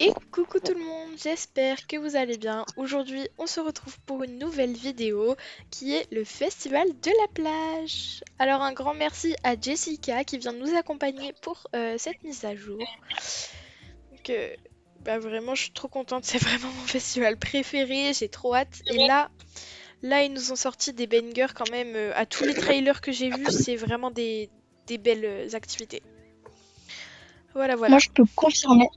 Et coucou tout le monde, j'espère que vous allez bien. Aujourd'hui, on se retrouve pour une nouvelle vidéo qui est le festival de la plage. Alors un grand merci à Jessica qui vient nous accompagner pour cette mise à jour. Donc vraiment, je suis trop contente, c'est vraiment mon festival préféré, j'ai trop hâte. Et là, ils nous ont sorti des bangers quand même. À tous les trailers que j'ai vus, c'est vraiment des belles activités. Voilà, Moi, voilà. je peux confirmer.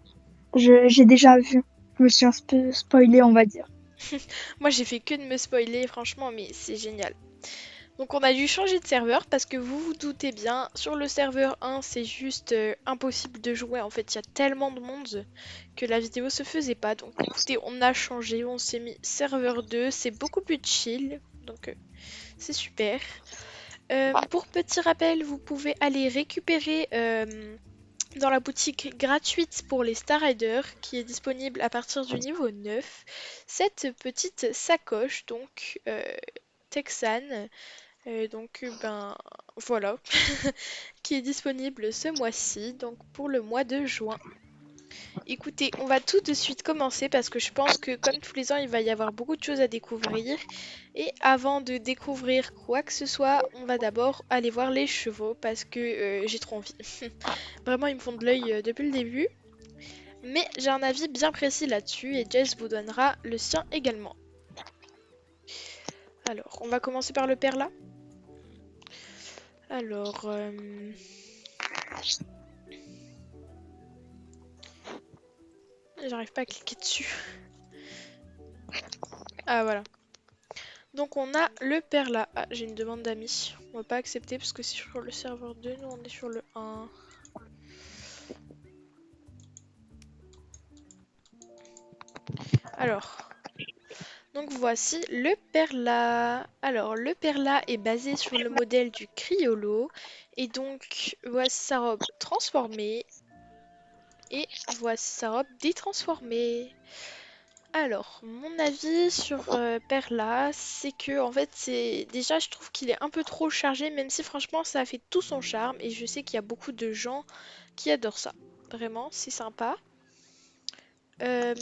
J'ai déjà vu. Je me suis un peu spoilé, on va dire. Moi, j'ai fait que de me spoiler, franchement, mais c'est génial. Donc on a dû changer de serveur parce que vous vous doutez bien, sur le serveur 1 c'est juste impossible de jouer, en fait il y a tellement de monde que la vidéo se faisait pas. Donc écoutez, on a changé, on s'est mis serveur 2, c'est beaucoup plus chill, donc c'est super. Pour petit rappel, vous pouvez aller récupérer dans la boutique gratuite pour les Star Riders qui est disponible à partir du niveau 9 cette petite sacoche donc texane. Ben voilà, qui est disponible ce mois-ci, donc pour le mois de juin. Écoutez, on va tout de suite commencer parce que je pense que comme tous les ans, il va y avoir beaucoup de choses à découvrir. Et avant de découvrir quoi que ce soit, on va d'abord aller voir les chevaux parce que j'ai trop envie. Vraiment, ils me font de l'œil depuis le début. Mais j'ai un avis bien précis là-dessus et Jess vous donnera le sien également. Alors, on va commencer par le père là. Alors, j'arrive pas à cliquer dessus. Ah voilà. Donc on a le perla. Ah, j'ai une demande d'amis. On va pas accepter parce que c'est sur le serveur 2, nous on est sur le 1. Alors, donc voici le perla. Alors le perla est basé sur le modèle du Criollo. Et donc voici sa robe transformée. Et voici sa robe détransformée. Alors, mon avis sur Perla, c'est que en fait, c'est déjà, je trouve qu'il est un peu trop chargé, même si franchement, ça a fait tout son charme, et je sais qu'il y a beaucoup de gens qui adorent ça. Vraiment, c'est sympa. Euh,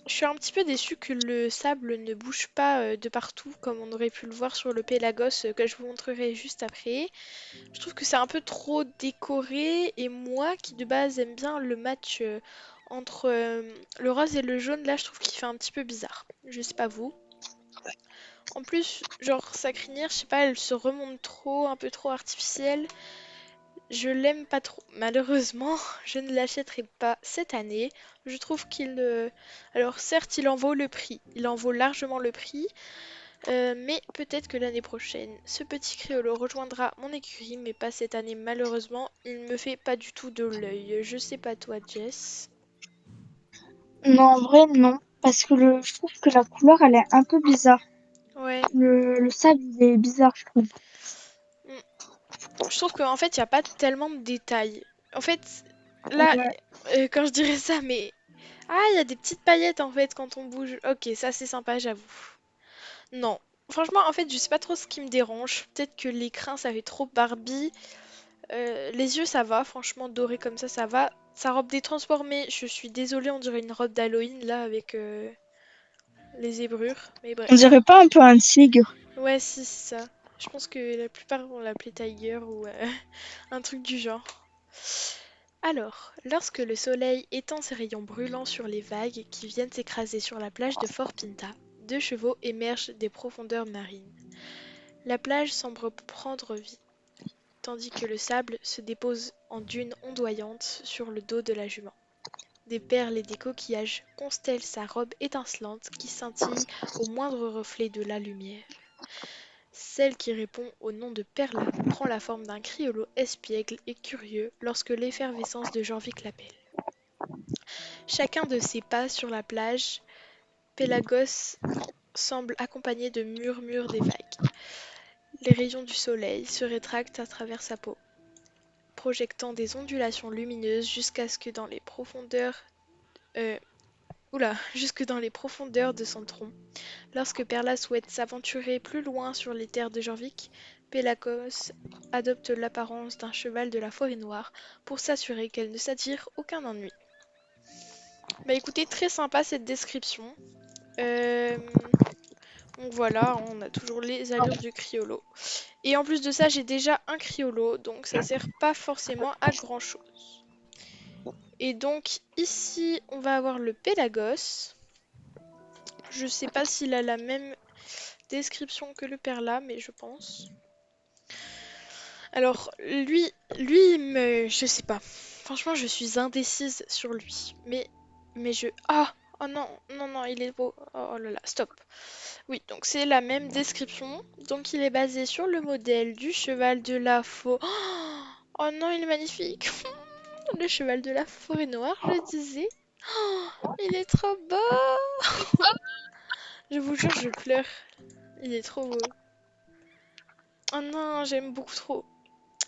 je suis un petit peu déçue que le sable ne bouge pas de partout, comme on aurait pu le voir sur le Pélagos que je vous montrerai juste après. Je trouve que c'est un peu trop décoré et moi qui de base aime bien le match entre le rose et le jaune, là je trouve qu'il fait un petit peu bizarre. Je sais pas vous. En plus, genre sa crinière, je sais pas, elle se remonte trop, un peu trop artificielle. Je l'aime pas trop. Malheureusement, je ne l'achèterai pas cette année. Je trouve qu'il... Alors certes, il en vaut le prix. Il en vaut largement le prix. Mais peut-être que l'année prochaine, ce petit créolo rejoindra mon écurie, mais pas cette année malheureusement. Il me fait pas du tout de l'œil. Je sais pas toi, Jess. Non, en vrai, non. Parce que je trouve que la couleur, elle est un peu bizarre. Ouais. Le sable, il est bizarre, je trouve. Mm. Je trouve qu'en fait, il n'y a pas tellement de détails. En fait, là, Ouais. quand je dirais ça, mais... Ah, il y a des petites paillettes en fait quand on bouge. Ok, ça c'est sympa, j'avoue. Non. Franchement, en fait, je sais pas trop ce qui me dérange. Peut-être que les crins, ça fait trop Barbie. Les yeux, ça va, franchement, doré comme ça va. Sa robe détransformée, je suis désolée, on dirait une robe d'Halloween là avec les zébrures, mais On bref. dirait pas un peu un tigre? Ouais, si, c'est ça. Je pense que la plupart vont l'appeler Tiger ou un truc du genre. Alors, lorsque le soleil étend ses rayons brûlants sur les vagues qui viennent s'écraser sur la plage de Fort Pinta, deux chevaux émergent des profondeurs marines. La plage semble prendre vie, tandis que le sable se dépose en dunes ondoyantes sur le dos de la jument. Des perles et des coquillages constellent sa robe étincelante qui scintille au moindre reflet de la lumière. Celle qui répond au nom de Perla prend la forme d'un criollo espiègle et curieux lorsque l'effervescence de Jorvik l'appelle. Chacun de ses pas sur la plage, Pélagos semble accompagné de murmures des vagues. Les rayons du soleil se rétractent à travers sa peau, projectant des ondulations lumineuses jusqu'à ce que dans les profondeurs euh, jusque dans les profondeurs de son tronc. Lorsque Perla souhaite s'aventurer plus loin sur les terres de Jorvik, Pélagos adopte l'apparence d'un cheval de la forêt noire pour s'assurer qu'elle ne s'attire aucun ennui. Bah écoutez, très sympa cette description. Euh, Donc voilà, on a toujours les allures du criollo. Et en plus de ça, j'ai déjà un criollo, donc ça sert pas forcément à grand chose. Et donc ici, on va avoir le Pélagos. Je sais pas s'il a la même description que le Perla, mais je pense. Alors je sais pas. Franchement, je suis indécise sur lui. Mais je... Ah! Oh non, non, non, il est beau. Oh là là, stop. Oui, donc c'est la même description. Donc il est basé sur le modèle du cheval de la forêt. Oh non, il est magnifique. Le cheval de la forêt noire, je disais. Oh, il est trop beau. Je vous jure, je pleure. Il est trop beau. Oh non, j'aime beaucoup trop.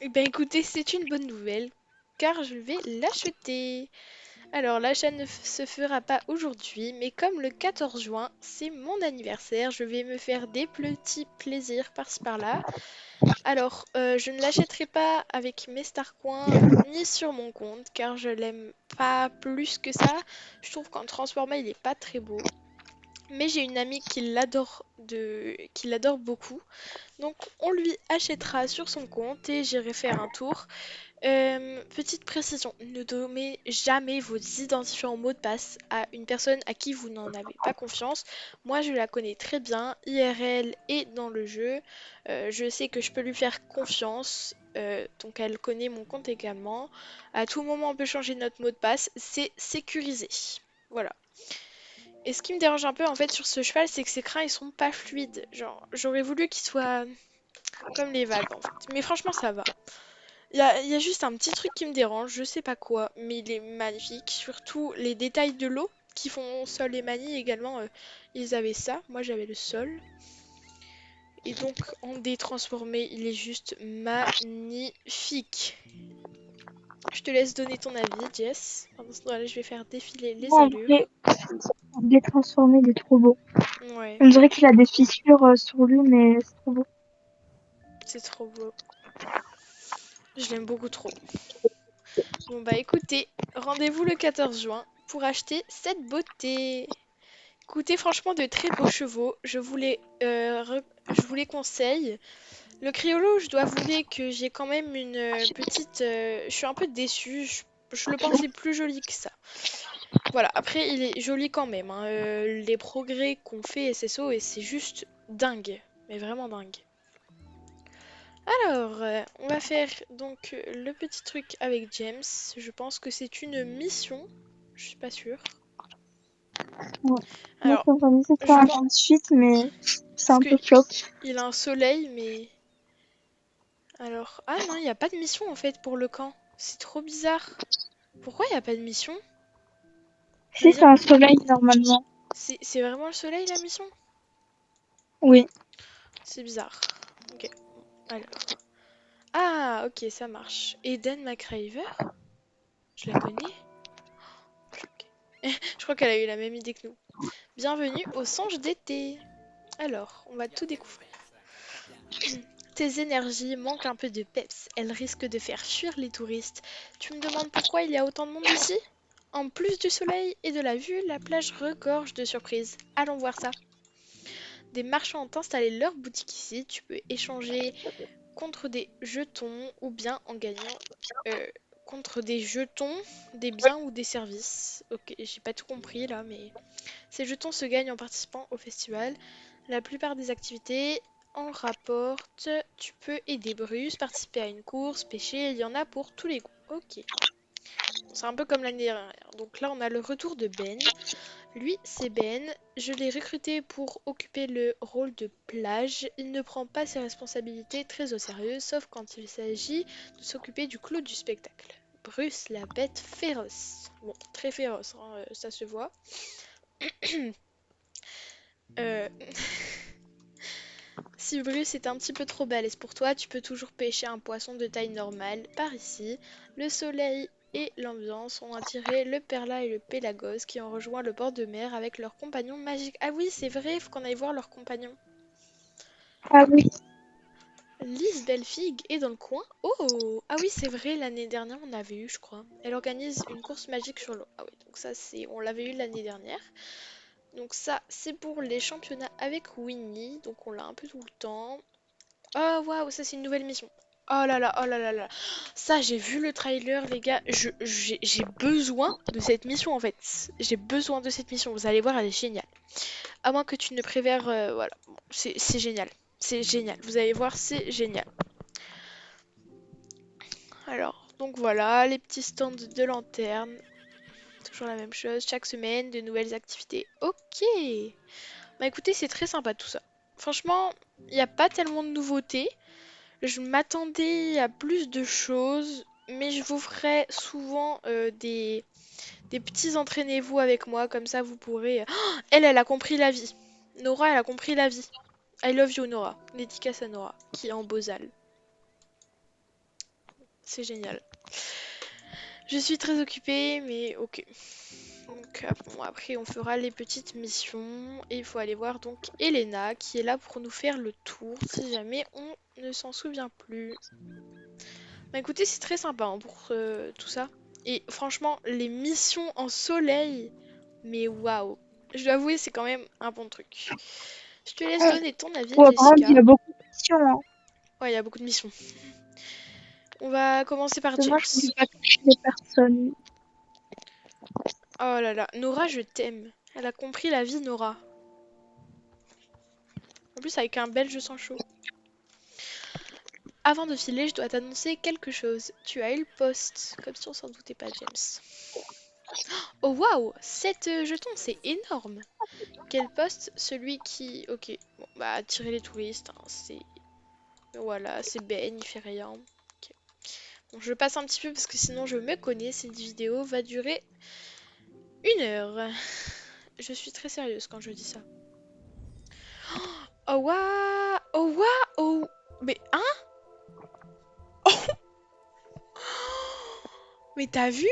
Eh ben écoutez, c'est une bonne nouvelle, car je vais l'acheter. Alors l'achat ne se fera pas aujourd'hui, mais comme le 14 juin, c'est mon anniversaire, je vais me faire des petits plaisirs par-ci par-là. Alors, je ne l'achèterai pas avec mes Starcoins ni sur mon compte, car je l'aime pas plus que ça. Je trouve qu'en transformé, il est pas très beau. Mais j'ai une amie qui l'adore beaucoup. Donc on lui achètera sur son compte et j'irai faire un tour. Petite précision, ne donnez jamais vos identifiants mots de passe à une personne à qui vous n'en avez pas confiance. Moi, je la connais très bien, IRL et dans le jeu. Je sais que je peux lui faire confiance. Donc elle connaît mon compte également. À tout moment, on peut changer notre mot de passe. C'est sécurisé. Voilà. Et ce qui me dérange un peu en fait sur ce cheval, c'est que ses crins ils sont pas fluides. Genre, j'aurais voulu qu'ils soient comme les valves en fait. Mais franchement, ça va. Il y a juste un petit truc qui me dérange, je sais pas quoi, mais il est magnifique. Surtout les détails de l'eau qui font sol et manie également. Ils avaient ça, moi j'avais le sol. Et donc en détransformé, il est juste magnifique. Je te laisse donner ton avis, Jess. Pendant ce temps-là, je vais faire défiler les Moi, en allures. vrai, il est transformé, il est trop beau. Ouais, On dirait qu'il a des fissures sur lui, mais c'est trop beau. c'est trop beau. Je l'aime beaucoup trop. Bon bah écoutez, rendez-vous le 14 juin pour acheter cette beauté. Écoutez, franchement, de très beaux chevaux. Je vous les conseille. Le Criollo, je dois avouer que j'ai quand même une petite... je suis un peu déçue. Je le pensais plus joli que ça. Voilà, après, il est joli quand même, hein. Les progrès qu'ont fait SSO, et c'est juste dingue. Mais vraiment dingue. Alors, on va faire donc le petit truc avec James. Je pense que c'est une mission. Je suis pas sûre. Ouais. Moi, je Alors, suis organisée pour je un pense... 28, mais c'est Parce un que peu flop. il a un soleil, mais... Alors... Ah non, il n'y a pas de mission en fait pour le camp. C'est trop bizarre. Pourquoi il n'y a pas de mission? Si, c'est Vas-y, un soleil, normalement. c'est vraiment le soleil la mission? Oui. C'est bizarre. Ok, alors... Ah, ok, ça marche. Eden McRaver? Je la connais? Ok. Je crois qu'elle a eu la même idée que nous. Bienvenue au songe d'été. Alors, on va tout découvrir. Tes énergies manquent un peu de peps. Elles risquent de faire fuir les touristes. Tu me demandes pourquoi il y a autant de monde ici? En plus du soleil et de la vue, la plage regorge de surprises. Allons voir ça. Des marchands ont installé leur boutique ici. Tu peux échanger contre des jetons ou bien en gagnant euh, contre des jetons, des biens ou des services. Ok, j'ai pas tout compris là, mais ces jetons se gagnent en participant au festival. La plupart des activités en rapportent. Tu peux aider Bruce, participer à une course, pêcher, il y en a pour tous les goûts. Ok, c'est un peu comme l'année dernière. Donc là, on a le retour de Ben. Lui, c'est Ben. Je l'ai recruté pour occuper le rôle de plage. Il ne prend pas ses responsabilités très au sérieux, sauf quand il s'agit de s'occuper du clou du spectacle. Bruce, la bête féroce. Bon, très féroce, hein, ça se voit. Euh, Si Bruce est un petit peu trop balèze pour toi, tu peux toujours pêcher un poisson de taille normale par ici. Le soleil et l'ambiance ont attiré le Perla et le Pélagos qui ont rejoint le bord de mer avec leurs compagnons magiques. Ah oui, c'est vrai, il faut qu'on aille voir leurs compagnons. Ah oui. Lise Belfigue est dans le coin. Oh! Ah oui, c'est vrai, l'année dernière, on avait eu, je crois. Elle organise une course magique sur l'eau. Ah oui, donc ça, c'est... On l'avait eu l'année dernière. Donc ça, c'est pour les championnats avec Winnie. Donc on l'a un peu tout le temps. Oh, waouh, ça, c'est une nouvelle mission. Oh là là, oh là là là. Ça, j'ai vu le trailer, les gars. J'ai besoin de cette mission, en fait. J'ai besoin de cette mission. Vous allez voir, elle est géniale. À moins que tu ne préfères... voilà. Bon, c'est génial. C'est génial. Vous allez voir, c'est génial. Alors, donc voilà, les petits stands de lanternes. Toujours la même chose. Chaque semaine, de nouvelles activités. Ok. Bah écoutez, c'est très sympa tout ça. Franchement, il n'y a pas tellement de nouveautés. Je m'attendais à plus de choses. Mais je vous ferai souvent des petits entraînez-vous avec moi. Comme ça, vous pourrez... Oh, elle a compris la vie. Nora, elle a compris la vie. I love you, Nora. Dédicace à Nora, qui est en Bozal. C'est génial. Je suis très occupée, mais ok. Donc bon, après on fera les petites missions et il faut aller voir donc Elena qui est là pour nous faire le tour si jamais on ne s'en souvient plus. Bah écoutez, c'est très sympa hein, pour tout ça. Et franchement, les missions en soleil, mais waouh. Je dois avouer, c'est quand même un bon truc. Je te laisse donner ton avis, Ouais, par contre, il y Jessica. a beaucoup de questions, hein. Ouais, il y a beaucoup de missions. On va commencer par James. Dommage qu'on n'ait pas touché les personnes. Oh là là, Nora, je t'aime. Elle a compris la vie, Nora. En plus, avec un belge sans chaud. Avant de filer, je dois t'annoncer quelque chose. Tu as eu le poste, comme si on s'en doutait pas, James. Oh waouh, 7 jetons, c'est énorme. Quel poste? Celui qui... Ok, bon, bah attirer les touristes, hein, c'est... Voilà, c'est Ben, il fait rien. Ok. Bon, je passe un petit peu parce que sinon je me connais, cette vidéo va durer 1 heure. Je suis très sérieuse quand je dis ça. Oh waouh, oh waouh, oh... Mais hein? Mais t'as vu?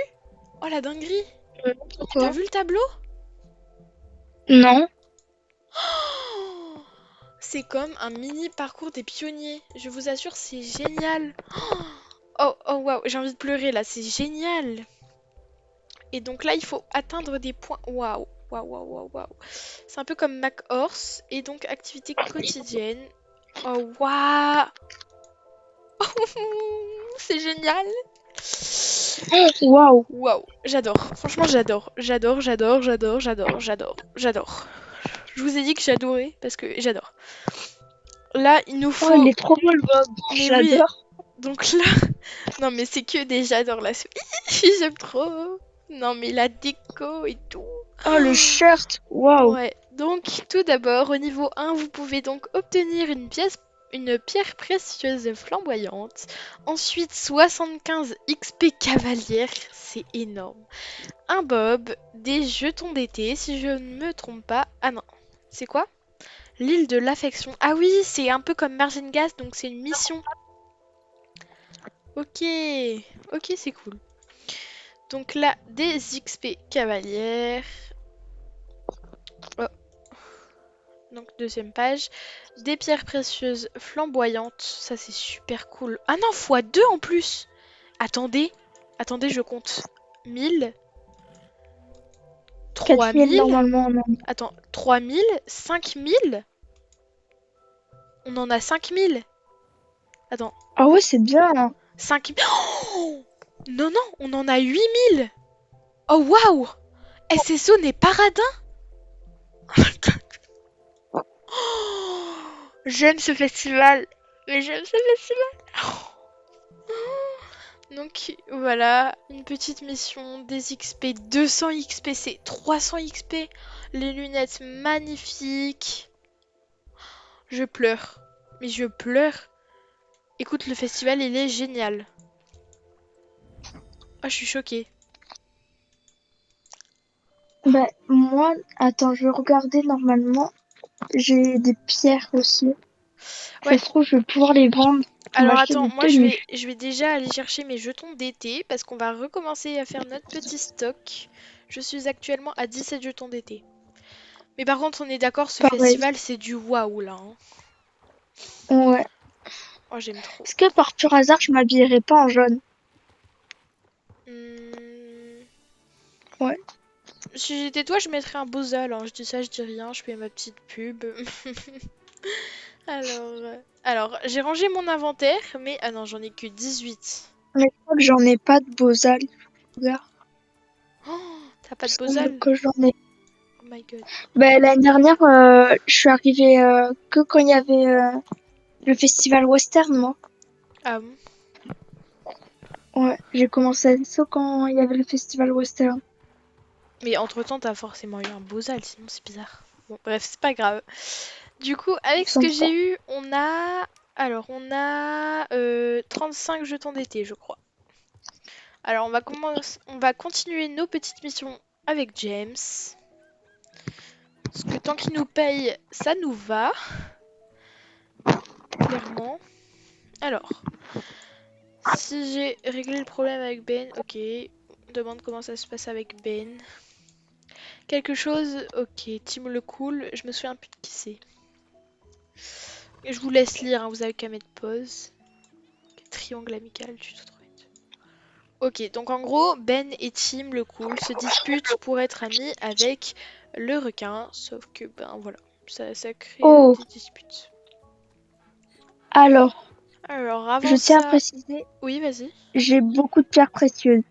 Oh la dinguerie! T'as Pourquoi? vu le tableau? Non. Oh, c'est comme un mini parcours des pionniers. Je vous assure, c'est génial. Oh, oh, waouh, j'ai envie de pleurer là, c'est génial. Et donc là, il faut atteindre des points. Waouh, waouh, waouh, waouh, waouh. C'est un peu comme MacHorse. Et donc, activité quotidienne. Oh, waouh. C'est génial. Waouh. Waouh, j'adore. Franchement, j'adore. J'adore, j'adore, j'adore, j'adore, j'adore, j'adore. Je vous ai dit que j'adorais parce que j'adore. Là, il nous Oh, il faut... est trop beau le Bob. Mais oui, J'adore. donc là... Non, mais c'est que des j'adore la suite. J'aime trop. Non, mais la déco et tout. Oh, le shirt. Waouh. Ouais, donc tout d'abord, au niveau 1, vous pouvez donc obtenir une pierre précieuse flamboyante. Ensuite, 75 XP cavalière, c'est énorme. Un bob, des jetons d'été, si je ne me trompe pas. Ah non, c'est quoi? L'île de l'affection. Ah oui, c'est un peu comme Margin Gas, donc c'est une mission. Ok, ok, c'est cool. Donc là, des XP cavalières. Oh, donc deuxième page. Des pierres précieuses flamboyantes. Ça, c'est super cool. Ah non, x2 en plus. Attendez, attendez, je compte. 1000, 4000 3000. normalement. Non. Attends, 3000, 5000. On en a 5000. Attends, Ah ouais, c'est bien, hein. 5000. Oh non, non, on en a 8000. Oh waouh! SSO n'est pas radin. Oh, j'aime ce festival. Mais j'aime ce festival. Donc voilà, une petite mission, des XP, 200 XP, c'est 300 XP. Les lunettes magnifiques. Je pleure. Mais je pleure. Écoute, le festival, il est génial. Ah, je suis choquée. Bah, moi, attends, je vais regarder normalement. J'ai des pierres aussi. Ça Ouais, se trouve, je vais pouvoir les vendre pour alors m'acheter attends, des moi tenues. je vais déjà aller chercher mes jetons d'été parce qu'on va recommencer à faire notre petit stock. Je suis actuellement à 17 jetons d'été. Mais par contre, on est d'accord, ce Pareil. festival, c'est du waouh là, hein. Ouais. Oh, j'aime trop. Est-ce que par pur hasard, je m'habillerais pas en jaune? Hmm, Ouais, Si j'étais toi, je mettrais un Bozal, hein. Je dis ça, je dis rien, je fais ma petite pub. Alors, j'ai rangé mon inventaire, mais... Ah non, j'en ai que 18. mais je crois que j'en ai pas de Bozal. Regarde, Oh, t'as pas il de me semble Bozal? que j'en ai. Oh my god. Ben, l'année dernière, je suis arrivée que quand il y avait le festival western, moi. Ah bon? Ouais, j'ai commencé à ça quand il y avait le festival western. Mais entre-temps, t'as forcément eu un Bozal, sinon c'est bizarre. Bon, bref, c'est pas grave. Du coup, Il me avec ce que semble j'ai pas. eu, on a... Alors, on a 35 jetons d'été, je crois. Alors, on va continuer nos petites missions avec James. Parce que tant qu'il nous paye, ça nous va, clairement. Alors, si j'ai réglé le problème avec Ben, ok. On demande comment ça se passe avec Ben. Quelque chose, ok. Tim le cool, je me souviens plus de qui c'est. Et je vous laisse lire, hein, vous avez qu'à mettre pause. Triangle amical, tu te trouves. Ok, donc en gros, Ben et Tim le cool se disputent pour être amis avec le requin. Sauf que, ben voilà, ça crée Oh, des disputes. alors, Alors je avant tiens à ça... préciser, Oui, vas-y. j'ai beaucoup de pierres précieuses.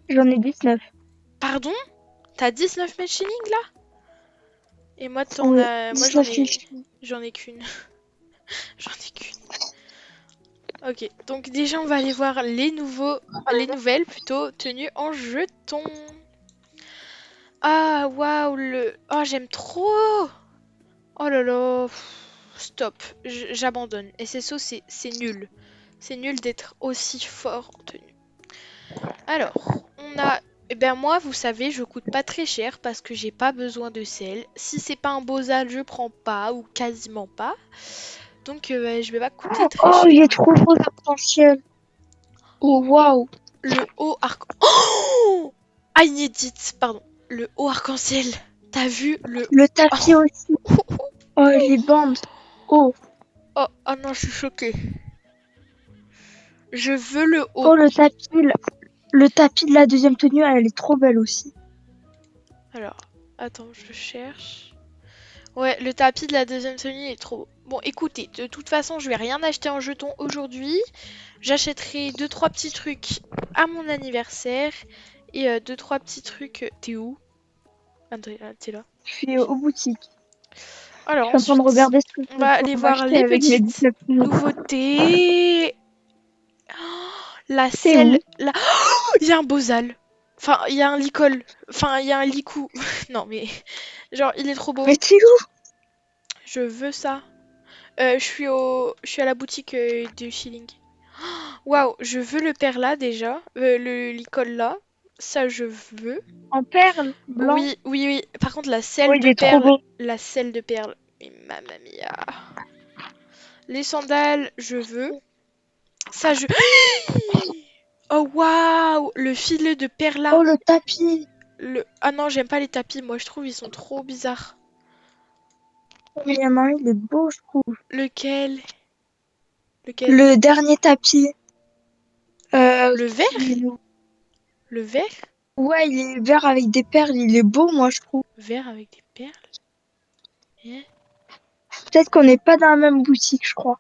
J'en ai 19. Pardon? T'as 19 mètres shilling là? Et moi, Oui, moi j'en 19 000 ai... chevaux. J'en ai qu'une. J'en ai qu'une. Ok, donc déjà on va aller voir les nouvelles plutôt tenues en jetons. Ah waouh oh j'aime trop. Oh là là, stop, j'abandonne. SSO c'est nul. C'est nul d'être aussi fort en tenue. Alors, on a... Eh ben moi, vous savez, je coûte pas très cher parce que j'ai pas besoin de sel. Si c'est pas un Bozal, je prends pas ou quasiment pas. Donc je vais pas coûter très Oh, il cher. est trop beau l'arc-en-ciel. Oh, waouh. Le haut arc... Oh ah, inédite, pardon. Le haut arc-en-ciel. T'as vu le... Le tapis aussi. Oh, Oh, les bandes. Oh, oh non, je suis choquée. Je veux le haut. oh, le tapis de la deuxième tenue, elle est trop belle aussi. Alors, attends, je cherche. Ouais, le tapis de la deuxième tenue est trop beau. Bon, écoutez, de toute façon, je vais rien acheter en jeton aujourd'hui. J'achèterai deux trois petits trucs à mon anniversaire et deux trois petits trucs. T'es où? Ah, t'es là. Je suis aux boutiques. Je Alors suis en train de ensuite, regarder ce que je on vais va aller pouvoir voir m'acheter les avec mes petites 19 000. nouveautés. Oh, la T'es selle, où? la... Oh, il y a un Bozal. Enfin, il y a un licol. Enfin, il y a un licou. Non, mais genre, il est trop beau. Mais t'es où? Je veux ça. Je suis à la boutique de Schilling. Waouh, je veux le perla déjà. Le licol là. Ça, je veux. En perles, blanc. Oui, oui, oui. Par contre, Oh, il est trop beau. la selle de perle. Mais mamma mia. Les sandales, je veux. Ça, je... Oh waouh! Le filet de perla. Oh, le tapis. Ah non, j'aime pas les tapis, moi je trouve ils sont trop bizarres. Oh, il y en a un, il est beau, je trouve. Lequel? Lequel? Le dernier tapis. Le vert? Qui... Le vert? Ouais, il est vert avec des perles. Il est beau, moi, je trouve. Vert avec des perles? Hein. Peut-être qu'on n'est pas dans la même boutique, je crois.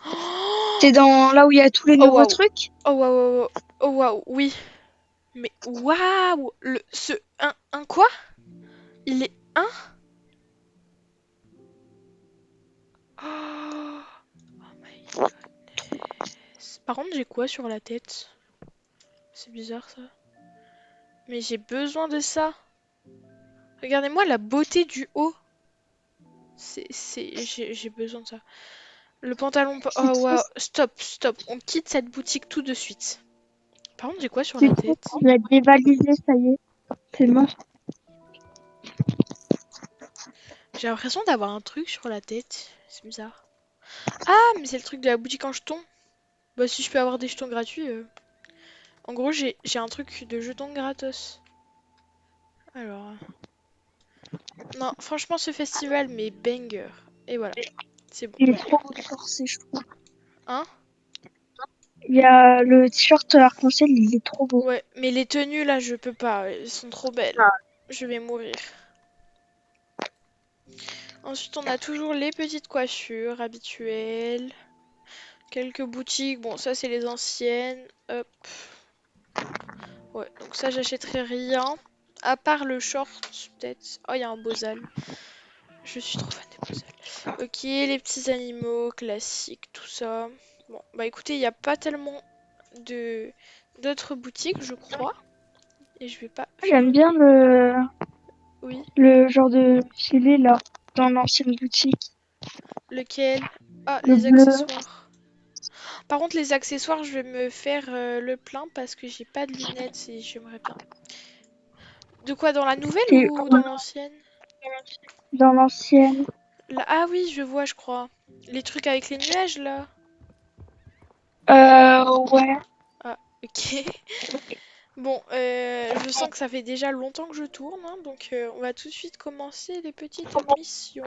Oh T'es dans là où il y a tous les oh nouveaux waouh! trucs? Oh waouh! Oh waouh! Oui. Mais waouh! Un quoi? Il est un? Oh, oh my goodness. Par contre, j'ai quoi sur la tête? C'est bizarre ça. Mais j'ai besoin de ça. Regardez-moi la beauté du haut. J'ai besoin de ça. Le pantalon... C'est Oh trop, waouh, stop, stop. On quitte cette boutique tout de suite. Par contre, j'ai quoi sur c'est la trop. tête? Il a dévalisé, ça y est. C'est mort. J'ai l'impression d'avoir un truc sur la tête. C'est bizarre. Ah, mais c'est le truc de la boutique en jetons. Bah si je peux avoir des jetons gratuits. En gros, j'ai un truc de jetons gratos. Alors... Non, franchement, ce festival, mais banger. Et voilà. C'est bon. Il est trop forcé, je trouve. Hein? Il y a le t-shirt arc-en-ciel, il est trop beau. Ouais, mais les tenues là, je peux pas. Elles sont trop belles. Ah. Je vais mourir. Ensuite, on a toujours les petites coiffures habituelles. Quelques boutiques. Bon, ça, c'est les anciennes. Hop. Ouais, donc ça, j'achèterai rien. À part le short, peut-être. Oh, il y a un Bozal. Je suis trop fan des Bozal. Ok, les petits animaux classiques, tout ça. Bon, bah écoutez, il n'y a pas tellement de d'autres boutiques, je crois. Et je vais pas faire... J'aime bien Oui, le genre de filet là, dans l'ancienne boutique. lequel? Ah, Le les bleu. accessoires. Par contre, les accessoires, je vais me faire le plein parce que j'ai pas de lunettes et j'aimerais bien. De quoi, dans la nouvelle Et ou dans l'ancienne? dans l'ancienne. Ah oui, je vois, je crois. Les trucs avec les nuages, là. Ouais. Ah, ok. Bon, je sens que ça fait déjà longtemps que je tourne, hein, donc on va tout de suite commencer les petites missions.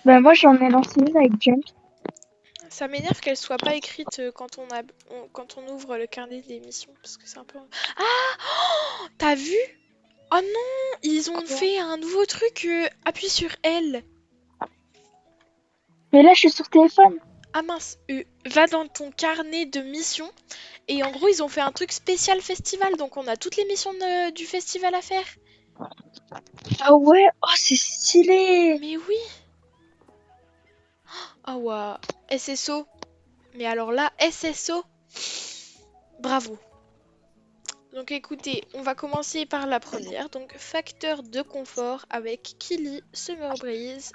Bah moi j'en ai lancé une avec Jump. Ça m'énerve qu'elle soit pas écrite quand on ouvre le carnet des missions, parce que c'est un peu... Ah! Oh, t'as vu? Oh non! Ils ont fait un nouveau truc, appuie sur L. Mais là je suis sur téléphone. Ah mince, va dans ton carnet de missions, et en gros ils ont fait un truc spécial festival, donc on a toutes les missions du festival à faire. Ah ouais, oh c'est stylé. Mais oui! Ah ouah, SSO. Mais alors là, SSO, bravo. Donc écoutez, on va commencer par la première. Donc facteur de confort avec Kili Summer Breeze.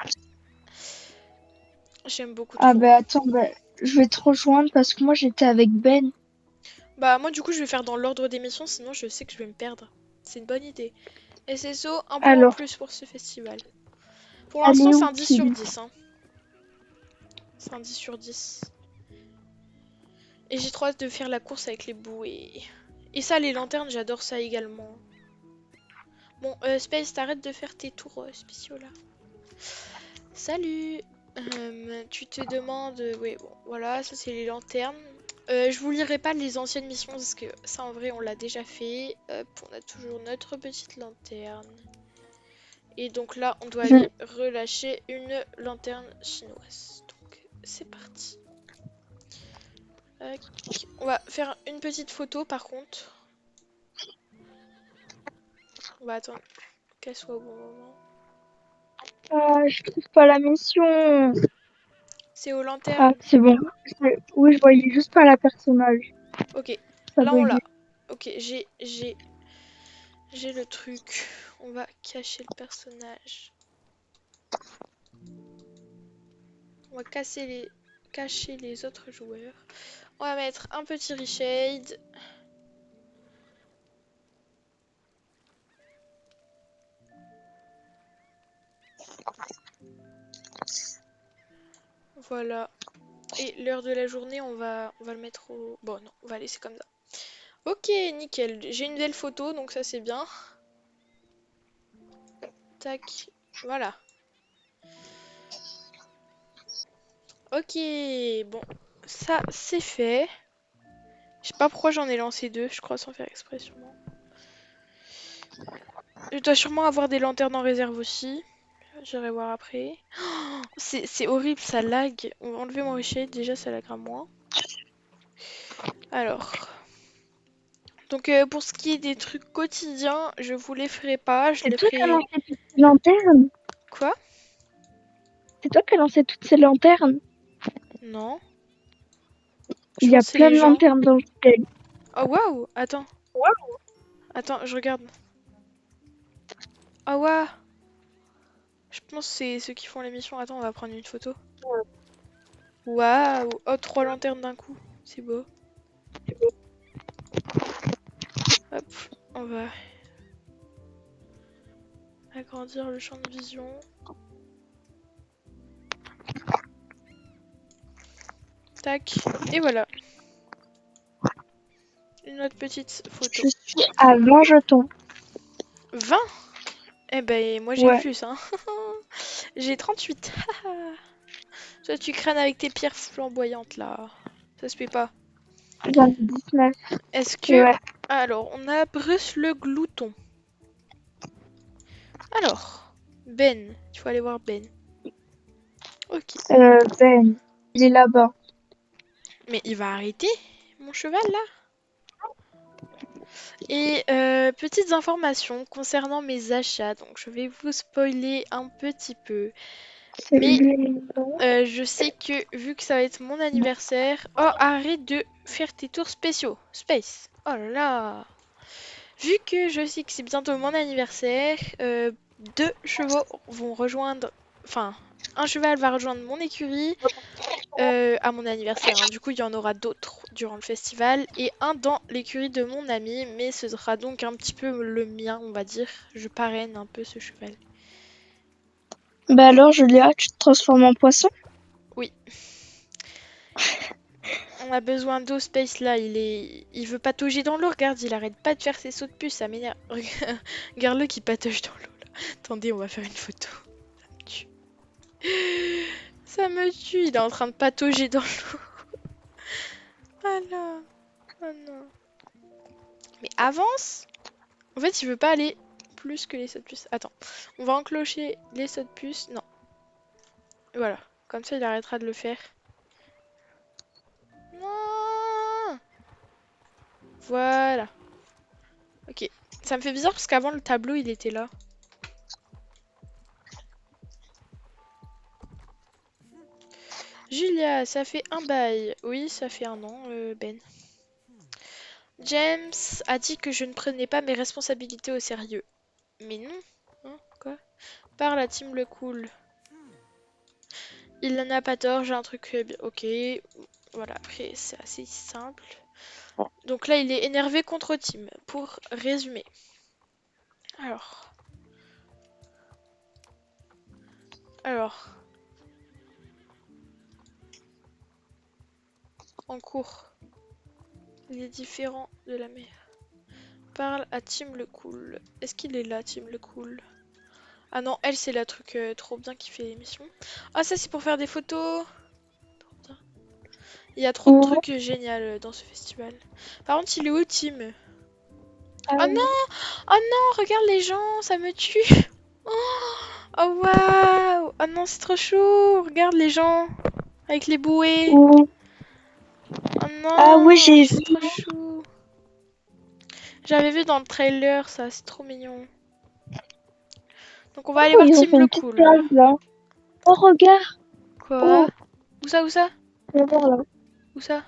J'aime beaucoup Ah trop. bah attends, bah, je vais te rejoindre parce que moi j'étais avec Ben. Bah moi du coup je vais faire dans l'ordre des missions, sinon je sais que je vais me perdre. C'est une bonne idée. SSO, un point en Alors, plus pour ce festival. Pour elle l'instant est c'est où un 10 sur Kili? 10. Hein. C'est un 10 sur 10. Et j'ai trop hâte de faire la course avec les bouées. Et ça, les lanternes, j'adore ça également. Bon, Space, t'arrêtes de faire tes tours spéciaux là. Salut! Tu te demandes... Oui, bon, voilà, ça c'est les lanternes. Je vous lirai pas les anciennes missions parce que ça en vrai on l'a déjà fait. Hop, on a toujours notre petite lanterne. Et donc là, on doit Je... aller relâcher une lanterne chinoise. Donc c'est parti. Tac. On va faire une petite photo par contre. On va attendre qu'elle soit au bon moment. Ah, je trouve pas la mission. C'est aux Ah, lanternes. c'est bon. Oui, je voyais juste pas la personnage. Ok, Ça là on l'a. buguait. Ok, j'ai le truc. On va cacher le personnage. On va cacher les autres joueurs. On va mettre un petit reshade. Voilà. Et l'heure de la journée, on va le mettre au... Bon, non, on va laisser comme ça. Ok, nickel. J'ai une belle photo, donc ça c'est bien. Tac, voilà. Ok, bon, ça c'est fait. Je sais pas pourquoi j'en ai lancé deux, je crois sans faire exprès sûrement. Je dois sûrement avoir des lanternes en réserve aussi. J'irai voir après. Oh, c'est horrible, ça lag. On va enlever mon reshade, déjà ça lagra moins. Alors, donc pour ce qui est des trucs quotidiens, je vous les ferai pas, je C'est les toi qui as ferai... lancé toutes ces lanternes? Quoi? C'est toi qui as lancé toutes ces lanternes? Non, je Il y a pense que c'est plein les de gens. lanternes dans le ciel. Oh waouh, attends, attends, je regarde. Ah waouh, je pense que c'est ceux qui font l'émission. Attends, on va prendre une photo. Waouh, oh 3 lanternes d'un coup, c'est beau. Hop, on va agrandir le champ de vision. Tac, et voilà. Une autre petite photo. Je suis à 20 jetons. 20? Eh ben, moi j'ai Ouais, plus, hein. J'ai 38. Toi, tu crânes avec tes pierres flamboyantes, là. Ça se fait pas. j'en ai 19. Est-ce que... Ouais. Alors, on a Bruce le glouton. Alors, Ben. Il faut aller voir Ben. Ok. Ben, il est là-bas. Mais il va arrêter, mon cheval, là? Et petites informations concernant mes achats. Donc, je vais vous spoiler un petit peu. C'est Mais lui. je sais que vu que ça va être mon anniversaire... Oh, arrête de faire tes tours spéciaux. Space. Oh là là. Vu que je sais que c'est bientôt mon anniversaire, deux chevaux vont rejoindre... Enfin, un cheval va rejoindre mon écurie à mon anniversaire, hein. Du coup, il y en aura d'autres durant le festival et un dans l'écurie de mon ami, mais ce sera donc un petit peu le mien, on va dire. Je parraine un peu ce cheval. Bah alors, Julia, tu te transformes en poisson? Oui, on a besoin d'eau, Space là, il veut patauger dans l'eau, regarde, il arrête pas de faire ses sauts de puce, ça m'énerve. Regarde-le qui patauge dans l'eau là. Attendez, on va faire une photo. Ça me tue, il est en train de patauger dans l'eau. Ah là, oh non. Mais avance! En fait, il veut pas aller plus que les sauts de puce. Attends, on va enclencher les sauts de puce. Non, voilà. Comme ça, il arrêtera de le faire. Non! Voilà. Ok. Ça me fait bizarre parce qu'avant, le tableau, il était là. Julia, ça fait un bail. Oui, ça fait un an, Ben. James a dit que je ne prenais pas mes responsabilités au sérieux. Mais non. Hein, quoi? Par la team le cool. Il n'en a pas tort, j'ai un truc... Ok. Voilà, après, c'est assez simple. Donc là, il est énervé contre Tim. Pour résumer. Alors. Alors. En cours. Il est différent de la mère. Parle à Tim le cool. Est-ce qu'il est là, Tim le cool? Ah non, elle, c'est la truc trop bien qui fait l'émission. Ah, ça, c'est pour faire des photos. Trop bien. Il y a trop de Ouais. trucs géniaux dans ce festival. Par contre, il est où, Tim? Ah Oh oui. non! Oh non! Regarde les gens, ça me tue! Oh, oh waouh! Oh non, c'est trop chou! Regarde les gens avec les bouées. Où? Oh Ah oui, non, j'ai c'est vu. trop chou. J'avais vu dans le trailer ça, c'est trop mignon. Donc on va aller Oh, voir ils ont Tim fait le une petite cool. plage là. Oh, regarde. Quoi? Oh, Où ça, où ça? viens voir là. Où ça?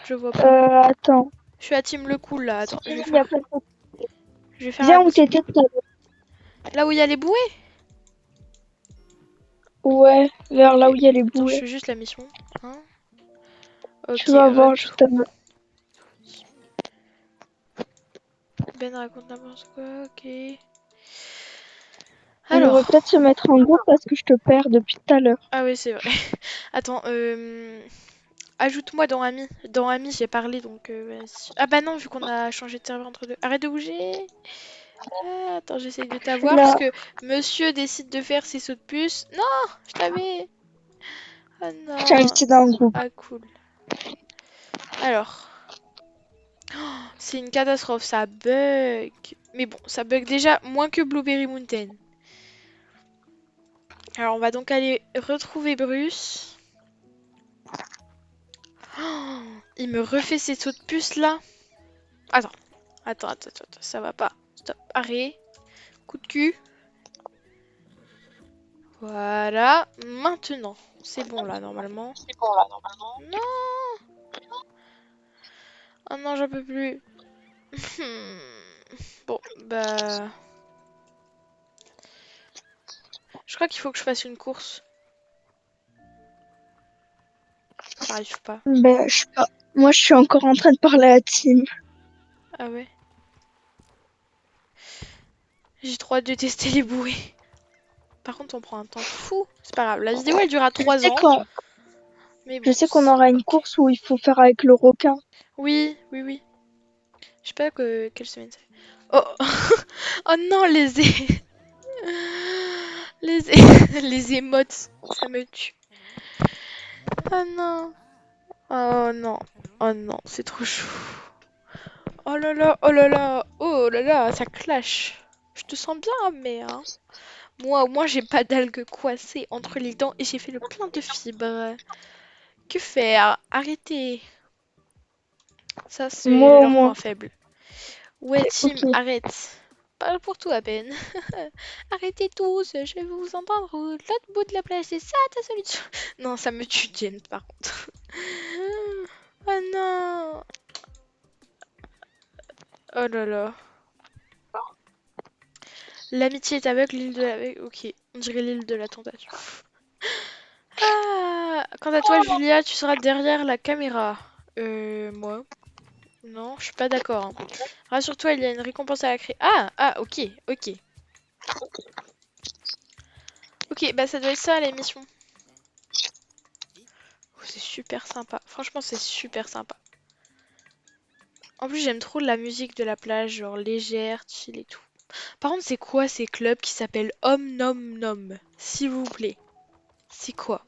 Je vois pas. Attends. Je suis à Tim le cool là, Si, attends, il y a pas de... je vais faire Viens où attention. t'étais tout à l'heure. Là où il y a les bouées? Ouais, vers là où il y a les Attends, je bouées. fais juste la mission. Hein. Tu Ok, vas voir juste à... retrouve. Ben raconte n'importe quoi, ok. On devrait Alors. peut-être se mettre en groupe parce que je te perds depuis tout à l'heure. Ah oui, c'est vrai. Attends, ajoute-moi dans Ami. Dans Ami, j'ai parlé donc vas-y. Ah bah non, vu qu'on a changé de serveur entre deux. Arrête de bouger! Ah, attends, j'essaye de Je suis t'avoir parce là. que monsieur décide de faire ses sauts de puce. Non! Je t'avais! Ah Je t'ai non! invité dans le groupe. Ah cool. Alors. C'est une catastrophe, ça bug. Mais bon, ça bug déjà moins que Blueberry Mountain. Alors on va donc aller retrouver Bruce. Oh, il me refait ses sauts de puce là. Attends, attends, ça va pas. Stop, arrêt. Coup de cul. Voilà, maintenant. C'est bon là, normalement. Non! Oh non, j'en peux plus. Bon, bah... Je crois qu'il faut que je fasse une course. J'arrive pas. Ben, je sais pas. Moi, je suis encore en train de parler à Tim. Ah ouais? J'ai trop hâte de tester les bouées. Par contre, on prend un temps fou. C'est pas grave. La vidéo, elle durera Je 3 sais ans. qu'on Mais je bon, sais qu'on c'est aura une ok. course où il faut faire avec le requin. Oui, oui, oui. Je sais pas quelle semaine c'est. Oh, oh non, les, les émotes, ça me tue. Oh non, oh non, oh non, c'est trop chou. Oh là là, oh là là, oh là là, ça clash. Je te sens bien, mais hein. Moi, au moins, j'ai pas d'algues coincées entre les dents et j'ai fait le plein de fibres. Que faire? Arrêtez. Ça, c'est Moi au leur point moins. faible. Ouais, Ok. Tim, arrête. Parle pour toi, Ben. Arrêtez tous, je vais vous entendre de l'autre bout de la plage, c'est ça ta solution? Non, ça me tue, James, par contre. Oh non. Oh là là. L'amitié est aveugle, l'île de l'aveugle. Ok, on dirait l'île de la tentation. Ah, quant à toi, Julia, tu seras derrière la caméra. Moi? Non, je suis pas d'accord, hein. Rassure-toi, il y a une récompense à la créer. Ok, ok. Ok, bah ça doit être ça l'émission. Oh, c'est super sympa. Franchement, c'est super sympa. En plus, j'aime trop la musique de la plage, genre légère, chill et tout. Par contre, c'est quoi ces clubs qui s'appellent Om Nom Nom? S'il vous plaît. C'est quoi?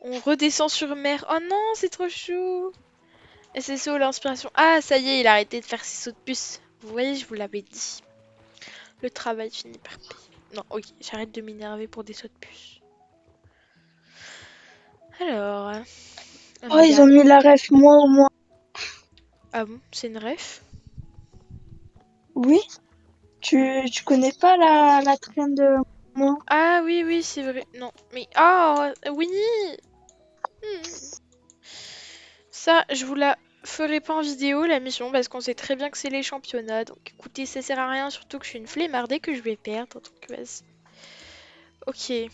On redescend sur mer. Oh non, c'est trop chou. SSO, l'inspiration. Ah, ça y est, il a arrêté de faire ses sauts de puce. Vous voyez, je vous l'avais dit. Le travail finit par payer. Non, ok, j'arrête de m'énerver pour des sauts de puce. Alors, oh Oh, my ils ont god. mis la ref, moi au moins. Ah bon, c'est une ref? Oui, tu connais pas la traîne de moi? Ah oui, oui, c'est vrai. Non, mais... Ah, Winnie! Hmm. Ça, je vous la ferai pas en vidéo, la mission, parce qu'on sait très bien que c'est les championnats. Donc écoutez, ça sert à rien, surtout que je suis une flemmardée que je vais perdre. Donc vas-y. Ok,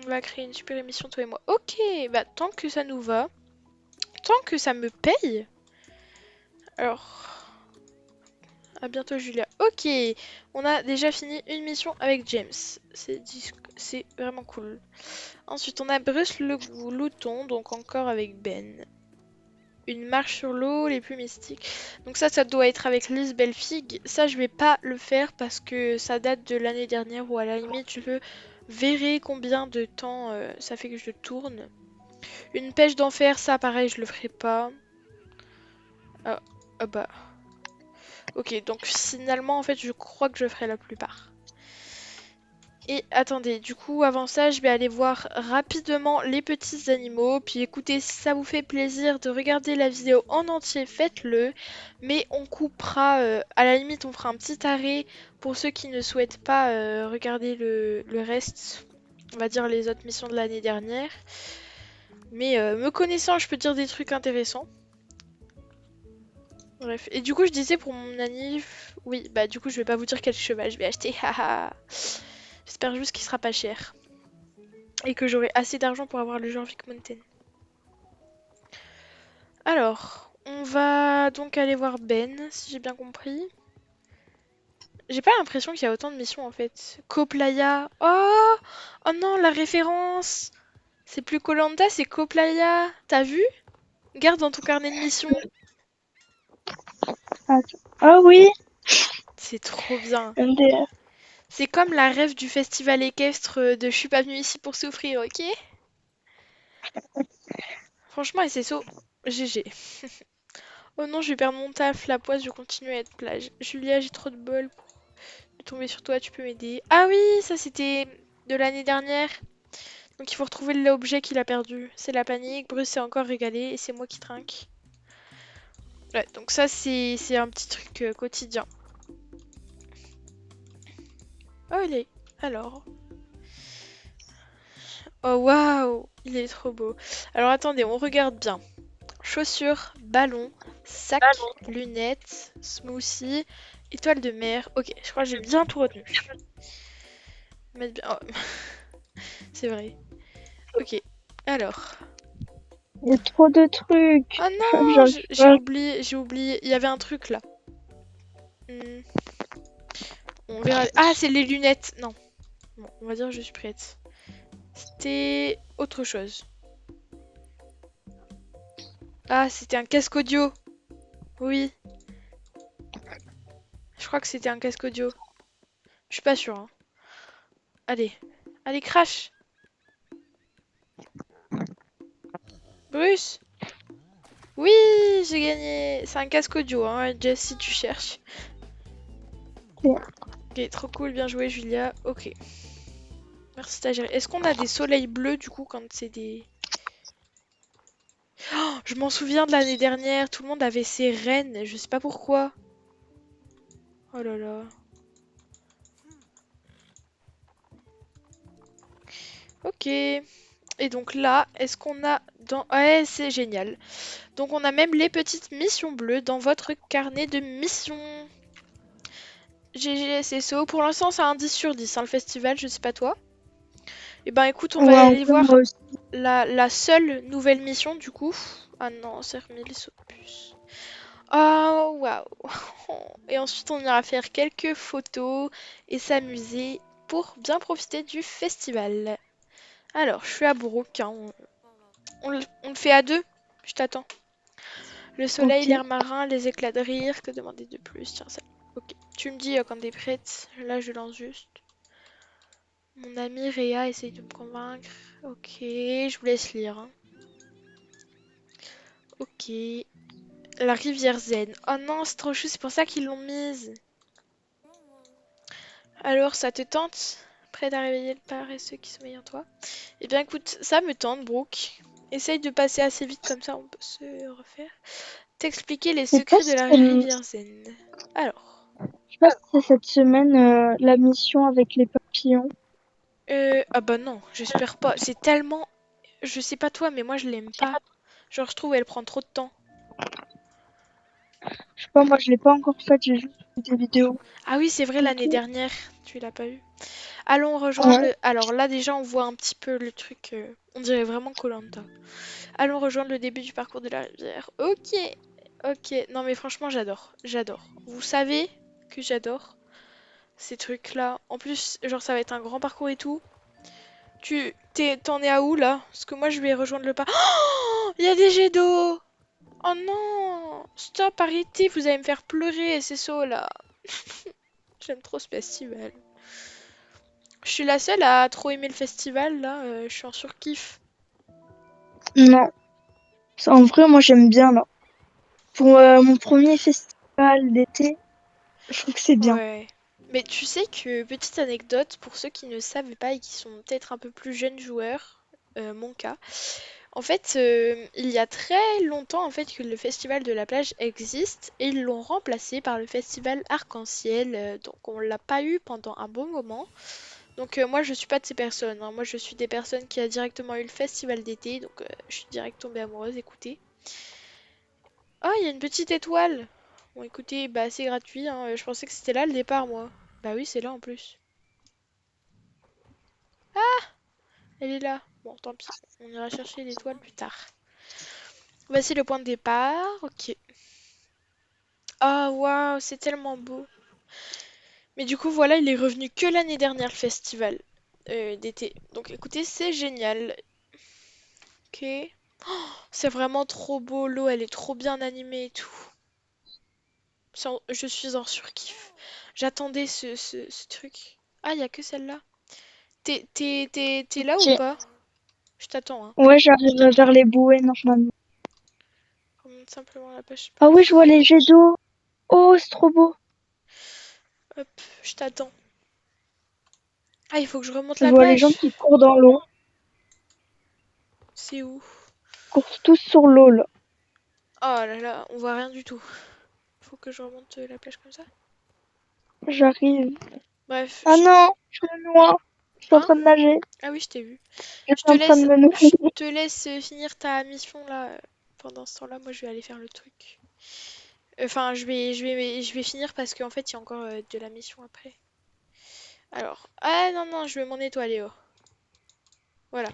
on va créer une super émission, toi et moi. Ok, bah tant que ça nous va, tant que ça me paye. Alors, à bientôt Julia. Ok, on a déjà fini une mission avec James. C'est vraiment cool. Ensuite, on a Bruce le glouton, donc encore avec Ben. Une marche sur l'eau, les plus mystiques. Donc ça doit être avec Liz Belfig. Ça, je vais pas le faire parce que ça date de l'année dernière ou à la limite, je verrai combien de temps ça fait que je tourne. Une pêche d'enfer, ça pareil, je le ferai pas. Ah, ah bah. Ok, donc finalement, en fait, je crois que je ferai la plupart. Et attendez, du coup, avant ça, je vais aller voir rapidement les petits animaux. Puis écoutez, si ça vous fait plaisir de regarder la vidéo en entier, faites-le. Mais on coupera, à la limite, on fera un petit arrêt pour ceux qui ne souhaitent pas regarder le reste. On va dire les autres missions de l'année dernière. Mais me connaissant, je peux dire des trucs intéressants. Bref, et du coup, je disais pour mon anniv... Oui, bah du coup, je vais pas vous dire quel cheval je vais acheter, haha. J'espère juste qu'il sera pas cher. Et que j'aurai assez d'argent pour avoir le Jorvik Mountain. Alors, on va donc aller voir Ben, si j'ai bien compris. J'ai pas l'impression qu'il y a autant de missions en fait. Koplaya. Oh! Oh non, la référence! C'est plus koh c'est Koplaya. T'as vu? Garde dans ton carnet de missions. Attends. Ah oui, C'est trop bien. MDR. C'est comme la rêve du festival équestre de Je suis pas venue ici pour souffrir, ok? Franchement, SSO, GG. Oh non, je vais perdre mon taf, la poisse, je continue à être plage. Julia, j'ai trop de bol pour tomber sur toi, tu peux m'aider. Ah oui, ça c'était de l'année dernière. Donc il faut retrouver l'objet qu'il a perdu. C'est la panique, Bruce s'est encore régalé et c'est moi qui trinque. Ouais, donc ça c'est un petit truc quotidien. Oh, il est... Alors... Oh waouh, il est trop beau. Alors attendez, on regarde bien. Chaussures, ballon, sac, lunettes, smoothie, étoile de mer. Ok, je crois que j'ai bien tout retenu. Mettre bien... oh, c'est vrai. Ok, alors... Il y a trop de trucs. Oh non, J'arrive j'ai pas. oublié, j'ai oublié. Il y avait un truc là. Hmm, on verra. Ah, c'est les lunettes. Non. Bon, on va dire que je suis prête. C'était autre chose. Ah, c'était un casque audio. Oui. Je crois que c'était un casque audio. Je suis pas sûre, hein. Allez. Allez, crash. Bruce. Oui, j'ai gagné. C'est un casque audio, hein, Jess, si tu cherches. Ok, trop cool, bien joué, Julia. Ok. Merci, stagiaire. Est-ce qu'on a des soleils bleus, du coup, quand c'est des... Oh, je m'en souviens de l'année dernière, tout le monde avait ses reines, je sais pas pourquoi. Oh là là. Ok. Et donc là, est-ce qu'on a dans... Ouais, c'est génial. Donc on a même les petites missions bleues dans votre carnet de missions. GGSSO. Pour l'instant, c'est un 10 sur 10, hein, le festival, je sais pas toi. Et ben écoute, on va Ouais, en aller vrai, moi voir aussi. la seule nouvelle mission du coup. Ah non, c'est remis les opus. Oh waouh. Et ensuite, on ira faire quelques photos et s'amuser pour bien profiter du festival. Alors, je suis à Brooke, hein, on le fait à deux. Je t'attends. Le soleil, Ok. l'air marin, les éclats de rire, que demander de plus? Tiens, ça. Ok. Tu me dis quand t'es prête. Là, je lance juste. Mon ami Réa essaye de me convaincre. Ok, je vous laisse lire, hein. Ok. La rivière zen. Oh non, c'est trop chou, c'est pour ça qu'ils l'ont mise. Alors, ça te tente? Prête à réveiller le paresseux qui sommeille en toi? Eh bien, écoute, ça me tente, Brooke. Essaye de passer assez vite, comme ça on peut se refaire. T'expliquer les Je sais pas secrets de si la c'est rivière zen. Alors. je sais pas si c'est cette semaine la mission avec les papillons. Ah bah non, j'espère pas. C'est tellement... Je sais pas toi, mais moi je l'aime pas. Genre, je trouve elle prend trop de temps. Je sais pas, moi je l'ai pas encore faite, j'ai juste vu des vidéos. Ah oui, c'est vrai, C'est l'année tout. dernière, tu l'as pas eu. Allons rejoindre Ouais. le... Alors là, déjà, on voit un petit peu le truc... On dirait vraiment koh. Allons rejoindre le début du parcours de la rivière. Ok, ok. Non mais franchement, j'adore. J'adore. Vous savez que j'adore ces trucs-là. En plus, genre, ça va être un grand parcours et tout. T'en es à où, là? Parce que moi, je vais rejoindre le parc. Oh, il y a des jets d'eau! Oh non! Stop, arrêtez, vous allez me faire pleurer, ces sauts là. J'aime trop ce festival. Je suis la seule à trop aimer le festival là, je suis en surkiff. Non. En vrai, moi j'aime bien là. Pour mon premier festival d'été, je trouve que c'est bien. Ouais. Mais tu sais que, petite anecdote, pour ceux qui ne savent pas et qui sont peut-être un peu plus jeunes joueurs, mon cas, en fait, il y a très longtemps en fait que le festival de la plage existe et ils l'ont remplacé par le festival Arc-en-Ciel, donc on l'a pas eu pendant un bon moment. Donc moi je suis pas de ces personnes, hein. Moi je suis des personnes qui a directement eu le festival d'été, donc je suis direct tombée amoureuse, écoutez. Ah, il y a une petite étoile! Bon écoutez, bah c'est gratuit, hein. Je pensais que c'était là le départ moi. Bah oui, c'est là en plus. Elle est là. Bon, tant pis, on ira chercher l'étoile plus tard. Voici le point de départ, ok. Ah waouh, c'est tellement beau. Mais du coup voilà, il est revenu que l'année dernière le festival d'été. Donc écoutez, c'est génial. Ok. C'est vraiment trop beau, l'eau elle est trop bien animée et tout. Je suis en surkiff. J'attendais ce truc. Ah, il y a que celle-là. T'es là ou Ok. pas? Je t'attends, hein. Ouais, j'arrive vers les bouées normalement. Remonte simplement la page Ah oui, je vois parcours. les jets d'eau. Oh, c'est trop beau. Hop, je t'attends. Ah, il faut que je remonte Je la vois les gens plage. qui courent dans l'eau. C'est où? Courent tous sur l'eau là. Oh là là, on voit rien du tout. Faut que je remonte la plage comme ça. J'arrive. Bref, Ah non, je me noie. Je suis en Hein? train de nager. Ah oui, je t'ai vu. Je suis en train de me noyer. Je te laisse finir ta mission là. Pendant ce temps-là, moi je vais aller faire le truc. Enfin, je vais finir parce qu'en fait, il y a encore de la mission après. Alors, ah non, non, je vais m'en étoiler. Oh. Voilà.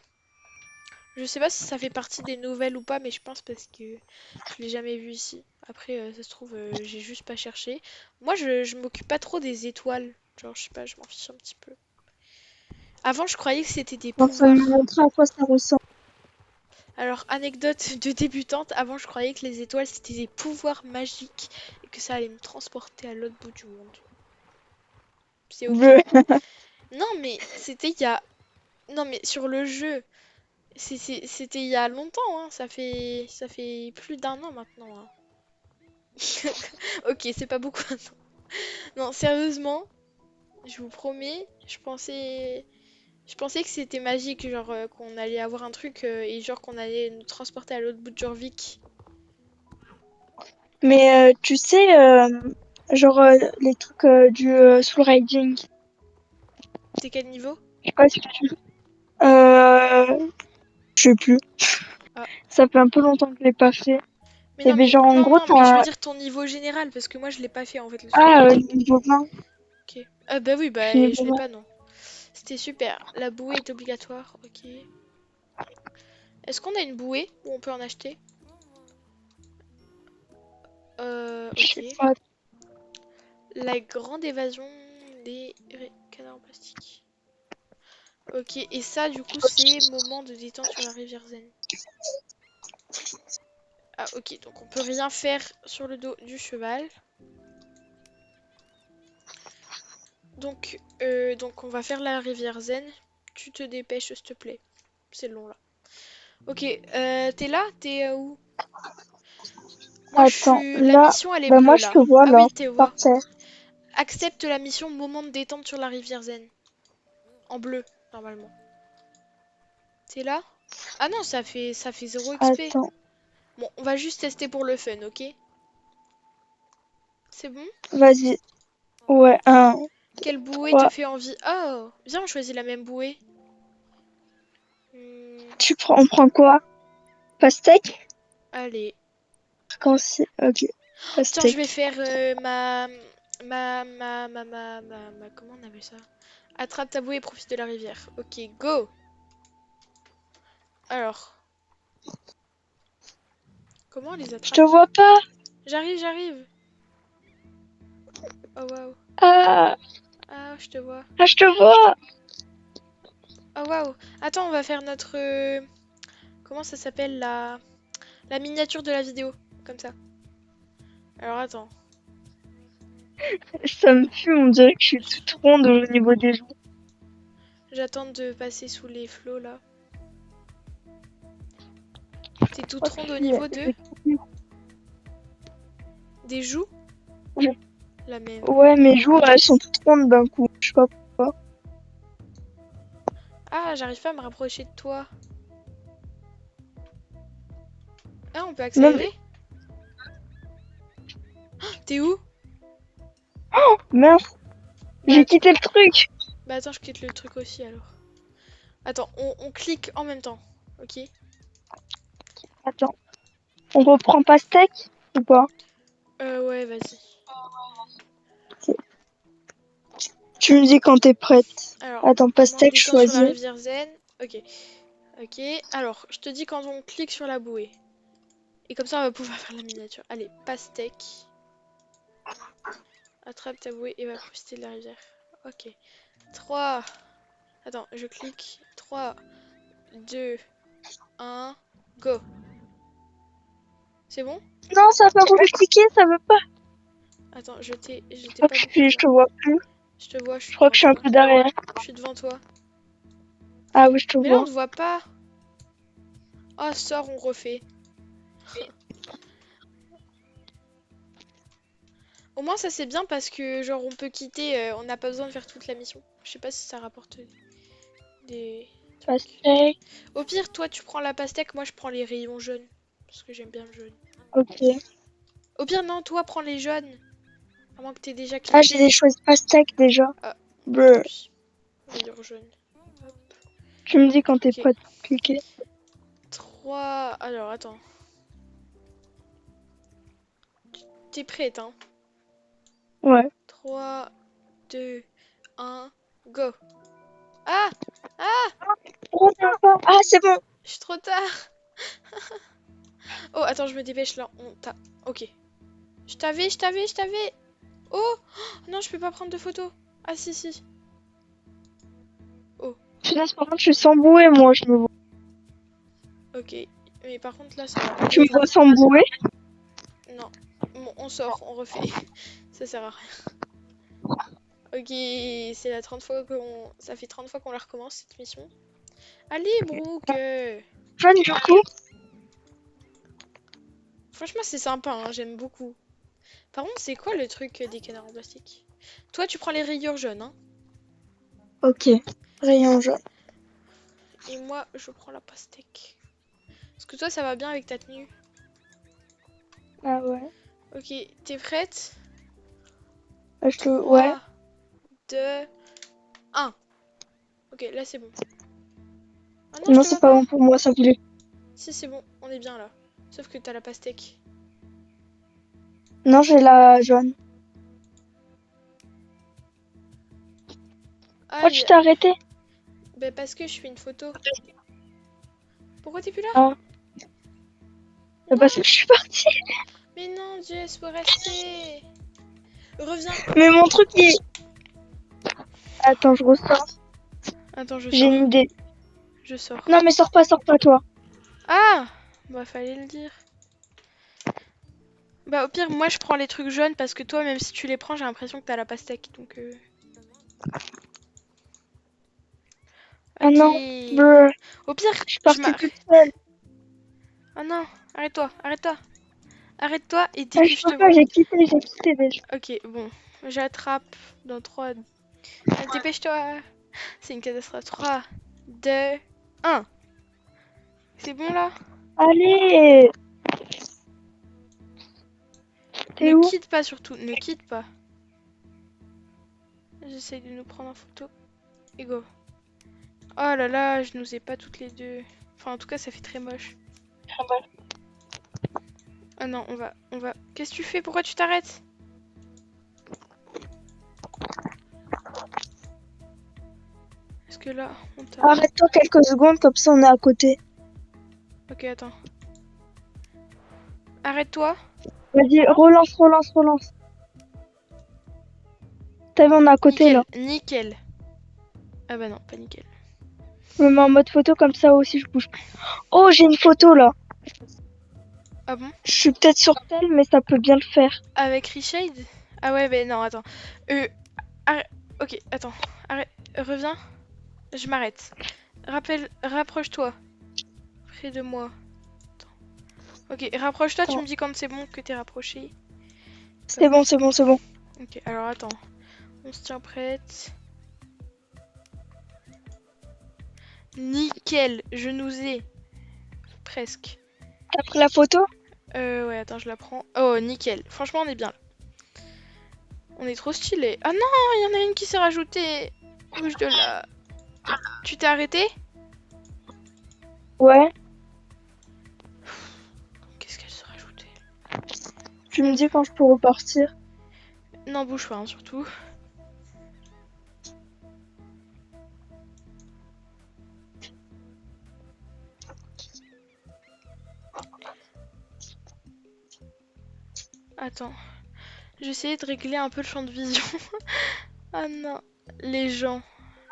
Je sais pas si ça fait partie des nouvelles ou pas, mais je pense parce que je l'ai jamais vu ici. Après, ça se trouve, j'ai juste pas cherché. Moi, je m'occupe pas trop des étoiles. Genre, je sais pas, je m'en fiche un petit peu. Avant, je croyais que c'était des Je suis en train de me pouvoirs. montrer à quoi ça ressemble. Alors, anecdote de débutante, avant, je croyais que les étoiles, c'était des pouvoirs magiques et que ça allait me transporter à l'autre bout du monde. C'est ok. Bleu. Non, mais c'était il y a... Non, mais sur le jeu, c'était il y a longtemps, hein. Ça fait plus d'1 an maintenant, hein. Ok, c'est pas beaucoup. Non, sérieusement, je vous promets, je pensais que c'était magique, genre qu'on allait avoir un truc et genre qu'on allait nous transporter à l'autre bout de Jorvik. Mais tu sais, genre les trucs du Soul Riding. T'es quel niveau? Je sais pas si tu... Je sais plus. Ah. Ça fait un peu longtemps que je l'ai pas fait. Mais Et non, ben mais genre en non, gros non, mais je veux t'as... dire ton niveau général, parce que moi je l'ai pas fait en fait le Soul Ah, Riding. niveau 20. Ok. Ah bah oui, Je bah suis je niveau l'ai 20. pas, non. C'était super. La bouée est obligatoire, ok. Est-ce qu'on a une bouée ou on peut en acheter? Je Ok. sais pas. La grande évasion des canards en plastique. Ok, et ça, du coup, c'est moment de détente sur la rivière Zen. Ah, ok, donc on peut rien faire sur le dos du cheval. Donc on va faire la rivière Zen. Tu te dépêches, s'il te plaît. C'est long là. Ok, t'es là? T'es où? Moi, je Attends, suis. La là, mission, elle est bah moi bleue je là. te vois Ah là, oui, t'es par vois. terre. Accepte la mission moment de détente sur la rivière Zen. En bleu, normalement. T'es là? Ah non, ça fait 0 XP. Attends, Bon, on va juste tester pour le fun, ok? C'est bon? vas-y. Ouais, un, Quelle bouée te trois. fait envie? Oh, viens, on choisit la même bouée. Hmm, On prend quoi? Pastèque? allez. Quand c'est... Ok, Tiens, je vais pastèque. faire comment on appelle ça? Attrape ta bouée et profite de la rivière. Ok, go! Alors, comment on les Je te attrape? vois pas. J'arrive, j'arrive! Oh waouh! Ah, Ah, je te vois. ah, je te vois. Oh waouh! Attends, on va faire notre. Comment ça s'appelle la miniature de la vidéo? Comme ça. Alors attends. Ça me fume, on dirait que je suis toute ronde au niveau des joues. J'attends de passer sous les flots là. T'es Je toute crois que ronde au niveau de je- des joues? je- La même. Ouais, mes joues, elles sont toutes rondes d'un coup. Je sais pas pourquoi. Ah, j'arrive pas à me rapprocher de toi. Ah, on peut Même... accélérer? T'es où? Mince, Bah, j'ai quitté le truc. bah attends, je quitte le truc aussi alors. Attends, on clique en même temps. Ok? Attends, on reprend pastèque ou pas? Ouais, vas-y. Tu me dis quand t'es prête. Alors, Attends, moment de pastèque détente sur la choisie. rivière Zen. Ok. Ok. Alors, je te dis quand on clique sur la bouée. Et comme ça, on va pouvoir faire la miniature. Allez, pastèque. Attrape ta bouée et va profiter de la rivière. Ok. 3. Attends, je clique. 3, 2, 1, go. C'est bon? Non, ça a pas voulu cliquer, ça veut pas. Attends, je t'ai Hop, pas je vu là. te vois plus. Je te vois, je Je suis crois devant que je suis un toi. peu derrière. Je suis devant toi. Ah oui, je te Mais là, on vois. te voit pas. Oh, sors, on refait. Au moins, ça c'est bien parce que, genre, on peut quitter. On n'a pas besoin de faire toute la mission. Je sais pas si ça rapporte des trucs. Pastèque, Au pire, toi, tu prends la pastèque, moi, je prends les rayons jaunes. Parce que j'aime bien le jaune. ok. Au pire, non, toi, prends les jaunes. À moins que t'aies déjà Ah, j'ai cliqué. des choisi pastèque déjà. Ah, tant Brr. pis. Rayons jaunes. Hop. Tu me dis quand t'es Ok. prête pour cliquer. 3. Alors, attends. T'es prête, hein? Ouais. 3, 2, 1, go. Ah! Ah! Reviens pas. Ah, c'est bon. Je suis trop tard. Oh, attends, je me dépêche là. Ok. Je t'avais. Oh! Non, je peux pas prendre de photos. Ah, si, si. Oh, Finesse, par contre, je suis sans bouée, moi, je me vois. ok. Mais par contre, là, ça va pas Tu du me tout. vois sans bouée? Non. Bon, on sort, on refait. Ça sert à rien. Ok, c'est la 30 fois qu'on... Ça fait 30 fois qu'on la recommence, cette mission. Allez, Brooke! Jaune, du coup. Franchement, c'est sympa, hein, j'aime beaucoup. Par contre, c'est quoi le truc des canards en plastique? Toi, tu prends les rayures jaunes, hein? Ok. Rayon jaune. Et moi, je prends la pastèque. Parce que toi, ça va bien avec ta tenue. Ah ouais. Ok, t'es prête? Ouais. 3, 2, 1. Ok, là, c'est bon. Ah non, je Non, te c'est vois pas pas. bon pour moi, ça voulait. Si, c'est bon, on est bien là. Sauf que t'as la pastèque. Non, j'ai la jaune. Pourquoi tu Aïe, t'es arrêté? bah parce que je fais une photo. Pourquoi t'es plus là? Ah, parce que Non, je suis partie. mais non, Jess, faut rester. Reviens. Mais mon truc est. Attends, je ressors. Attends, je J'ai sors. une idée. Je sors. Non, mais sors pas, toi. Ah! Bah, fallait le dire. Bah, au pire, moi, je prends les trucs jaunes parce que toi, même si tu les prends, j'ai l'impression que t'as la pastèque. Donc, Ah ok. non, bleu. Au pire, Je suis je partie m'arrête. toute seule. Oh non, arrête-toi, arrête-toi. Arrête-toi et dès Ah, que je je peux te pas, vois. j'ai quitté déjà. Ok, bon. J'attrape dans 3. Allez, dépêche-toi. C'est une catastrophe. 3, 2, 1. C'est bon là? Allez, Ne t'es où? quitte pas surtout, ne quitte pas. J'essaye de nous prendre en photo. Et go. Oh là là, je nous ai pas toutes les deux. Enfin, en tout cas, ça fait très moche. Ah non, on va. Qu'est-ce que tu fais? Pourquoi tu t'arrêtes? Est-ce que là, on t'a... Arrête-toi quelques secondes, comme ça on est à côté. Ok, attends. Arrête-toi. Vas-y, relance. T'as vu, on est à côté là. Nickel, nickel. Ah bah non, pas nickel. Je me mets en mode photo, comme ça aussi je bouge plus. Oh, j'ai une photo là. Ah bon? Je suis peut-être sur tel, mais ça peut bien le faire. Avec Reshade? Ah ouais, mais non, attends. Euh, Ok, attends. Arrête. Reviens. Je m'arrête. Rapproche-toi. Près de moi. Ok, rapproche-toi, tu me Attends. dis quand c'est bon que t'es rapproché. C'est bon. Ok, alors attends. On se tient prête. Nickel, je nous ai. Presque. T'as pris la photo? Ouais, attends, je la prends. Oh, nickel. Franchement, on est bien là. On est trop stylé. Ah non, il y en a une qui s'est rajoutée. Bouge de là. Tu t'es arrêté? Ouais. Qu'est-ce qu'elle s'est rajoutée? Tu me dis quand je peux repartir. Non, bouge pas, hein, surtout. Attends. J'essayais de régler un peu le champ de vision. Ah non. Les gens.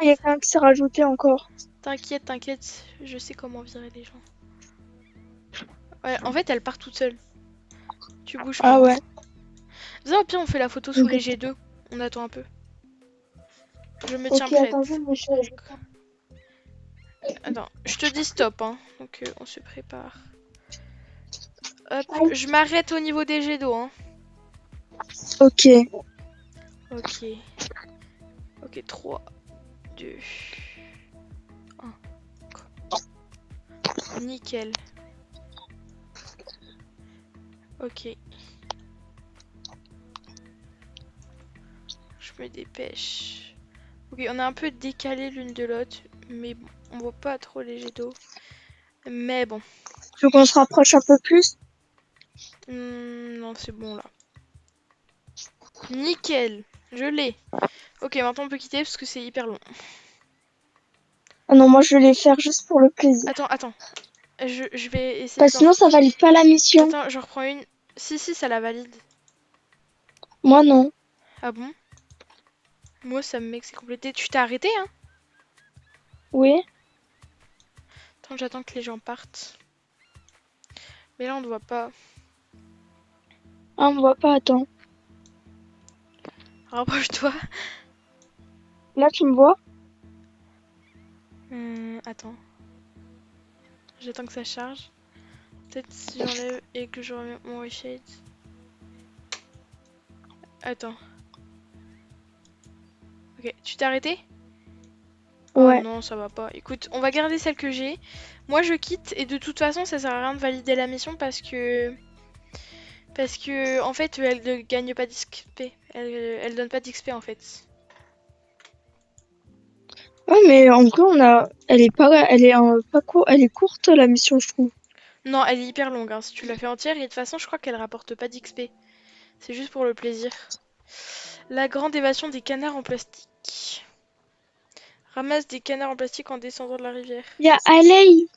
Il y a quelqu'un qui s'est rajouté encore. T'inquiète, t'inquiète. Je sais comment virer les gens. Ouais, en fait, elle part toute seule. Tu bouges pas, Ah hein. ouais. Viens, au pire, on fait la photo sous Ok, les G2. On attend un peu. Je me tiens ok, attends, je prête. me suis Donc, attends, je te dis stop, hein. Donc, on se prépare. Hop, Aïe. je m'arrête au niveau des jets d'eau, hein. Ok. Ok. Ok, 3, 2, 1. Nickel. Ok. Je me dépêche. Ok, on est un peu décalé l'une de l'autre. Mais bon, on voit pas trop les jets d'eau. Mais bon. Tu veux qu'on se rapproche un peu plus? Non, c'est bon là. Nickel. Je l'ai. Ok, maintenant on peut quitter parce que c'est hyper long. Ah non, moi je vais les faire juste pour le plaisir. Attends. Je vais essayer Parce que d'en... sinon ça valide pas la mission. Attends, je reprends une. Si, ça la valide. Moi non. Ah bon? Moi, ça me met que c'est complété. Tu t'es arrêté, hein? Oui. Attends, j'attends que les gens partent. Mais là, on ne voit pas. Ah, on voit pas, attends. Rapproche-toi. Là, tu me vois? Attends. J'attends que ça charge. Peut-être si j'enlève et que je remets mon reshade. Attends. Ok, tu t'es arrêté? Oh Ouais. non, ça va pas. Écoute, on va garder celle que j'ai. Moi, je quitte et de toute façon, ça sert à rien de valider la mission parce que... Parce que, en fait, elle ne gagne pas d'XP. Elle donne pas d'XP, en fait. Ouais, mais en vrai, elle est courte, la mission, je trouve. Non, elle est hyper longue, hein, si tu la fais entière. Et de toute façon, je crois qu'elle rapporte pas d'XP. C'est juste pour le plaisir. La grande évasion des canards en plastique. Ramasse des canards en plastique en descendant de la rivière. Il y a Alei.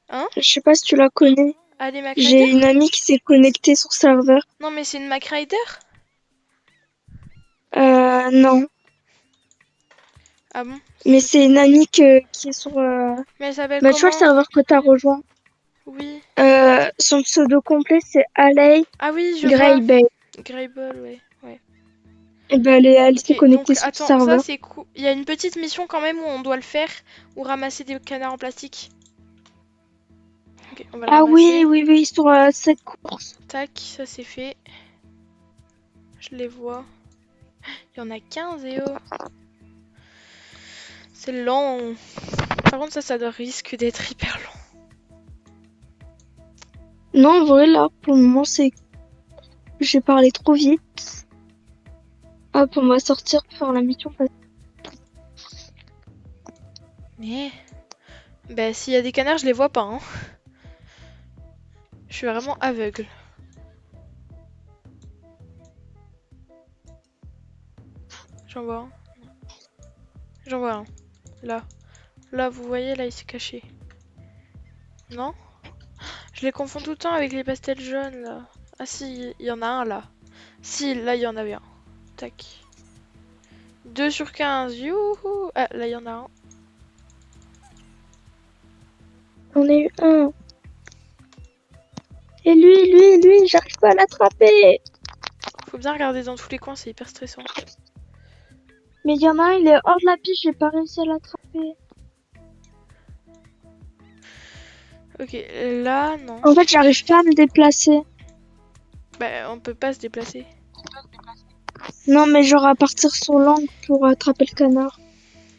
Hein? Je sais pas si tu la connais. Allez, MacRider? J'ai une amie qui s'est connectée sur serveur. Non, mais c'est une MacRider? Non. Ah bon? Mais c'est une amie qui est sur... Mais elle s'appelle Bah, tu vois le comment? serveur que t'as rejoint. Oui. Son pseudo complet, c'est Alei Ah oui, je vois. Greybay. Greyball, ouais. Ouais. Et ben, elle s'est Ok, connectée donc sur le attends, ça serveur. c'est cool. Il y a une petite mission quand même où on doit le faire, ou ramasser des canards en plastique. Ok, on va le Ah oui, ramasser. oui, oui, sur cette course. Tac, ça c'est fait. Je les vois. Il y en a 15 et oh. C'est lent. Par contre, ça doit risque d'être hyper lent. Non, en vrai, là, pour le moment, c'est... J'ai parlé trop vite. Hop, on va sortir pour faire la mission. Mais. Bah, s'il y a des canards, je les vois pas, hein. Je suis vraiment aveugle. J'en vois un. J'en vois un. Là. Là, vous voyez, là, il s'est caché. Non? Je les confonds tout le temps avec les pastels jaunes, là. Ah si, il y en a un, là. Si, là, il y en avait un. Tac. 2 sur 15, youhou! Ah, là, il y en a un. J'en ai eu un. Et lui, j'arrive pas à l'attraper. Faut bien regarder dans tous les coins, c'est hyper stressant. Mais il y en a un, il est hors de la piste, j'ai pas réussi à l'attraper. Ok, là, non. En fait, j'arrive pas à me déplacer. Bah, on peut pas se déplacer. Non, mais genre à partir sur l'angle pour attraper le canard.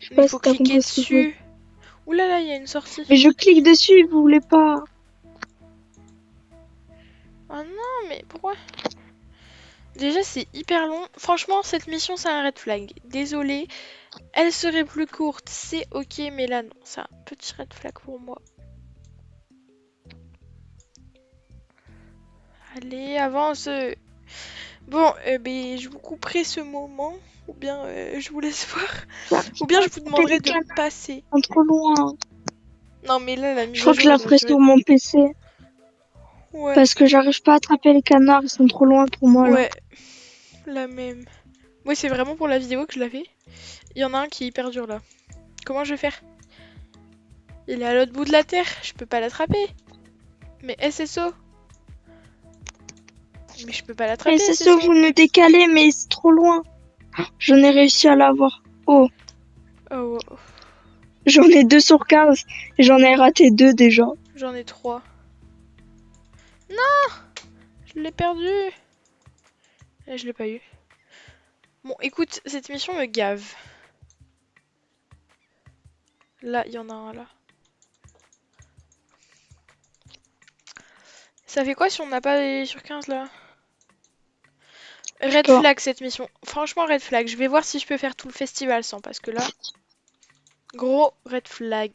Je sais Mais pas faut si t'as cliquer compris ce que je veux dire. dessus. Ouh là là, il y a une sortie. Mais je clique dessus, vous voulez pas. Oh non, mais pourquoi? Déjà, c'est hyper long. Franchement, cette mission, c'est un red flag. Désolée. Elle serait plus courte, c'est ok, mais là, non. C'est un petit red flag pour moi. Allez, avance. Bon, ben, je vous couperai ce moment. Ou bien je vous laisse voir. J'arrive Ou pas bien à je vous attraper demanderai les de canards, passer. ils sont trop loin. Non, mais là, la Je mise à crois que je jour, la elle va ferai durer. sur mon PC. Ouais, Parce que j'arrive pas à attraper les canards, ils sont trop loin pour moi là. ouais, la même. Oui, c'est vraiment pour la vidéo que je la fais. Il y en a un qui est hyper dur là. Comment je vais faire? Il est à l'autre bout de la terre, je peux pas l'attraper. Mais SSO. Mais je peux pas Et l'attraper, c'est ça, SSO. vous nous décalez, mais c'est trop loin. J'en ai réussi à l'avoir. Oh, Oh, oh, j'en ai 2 sur 15. Et j'en ai raté 2 déjà. j'en ai 3. Non, je l'ai perdu. Et je l'ai pas eu. Bon, écoute, cette mission me gave. Là, il y en a un là. Ça fait quoi si on n'a pas les sur 15 là? Je sais Red pas. flag cette mission. Franchement, red flag. Je vais voir si je peux faire tout le festival sans. Parce que là, gros red flag.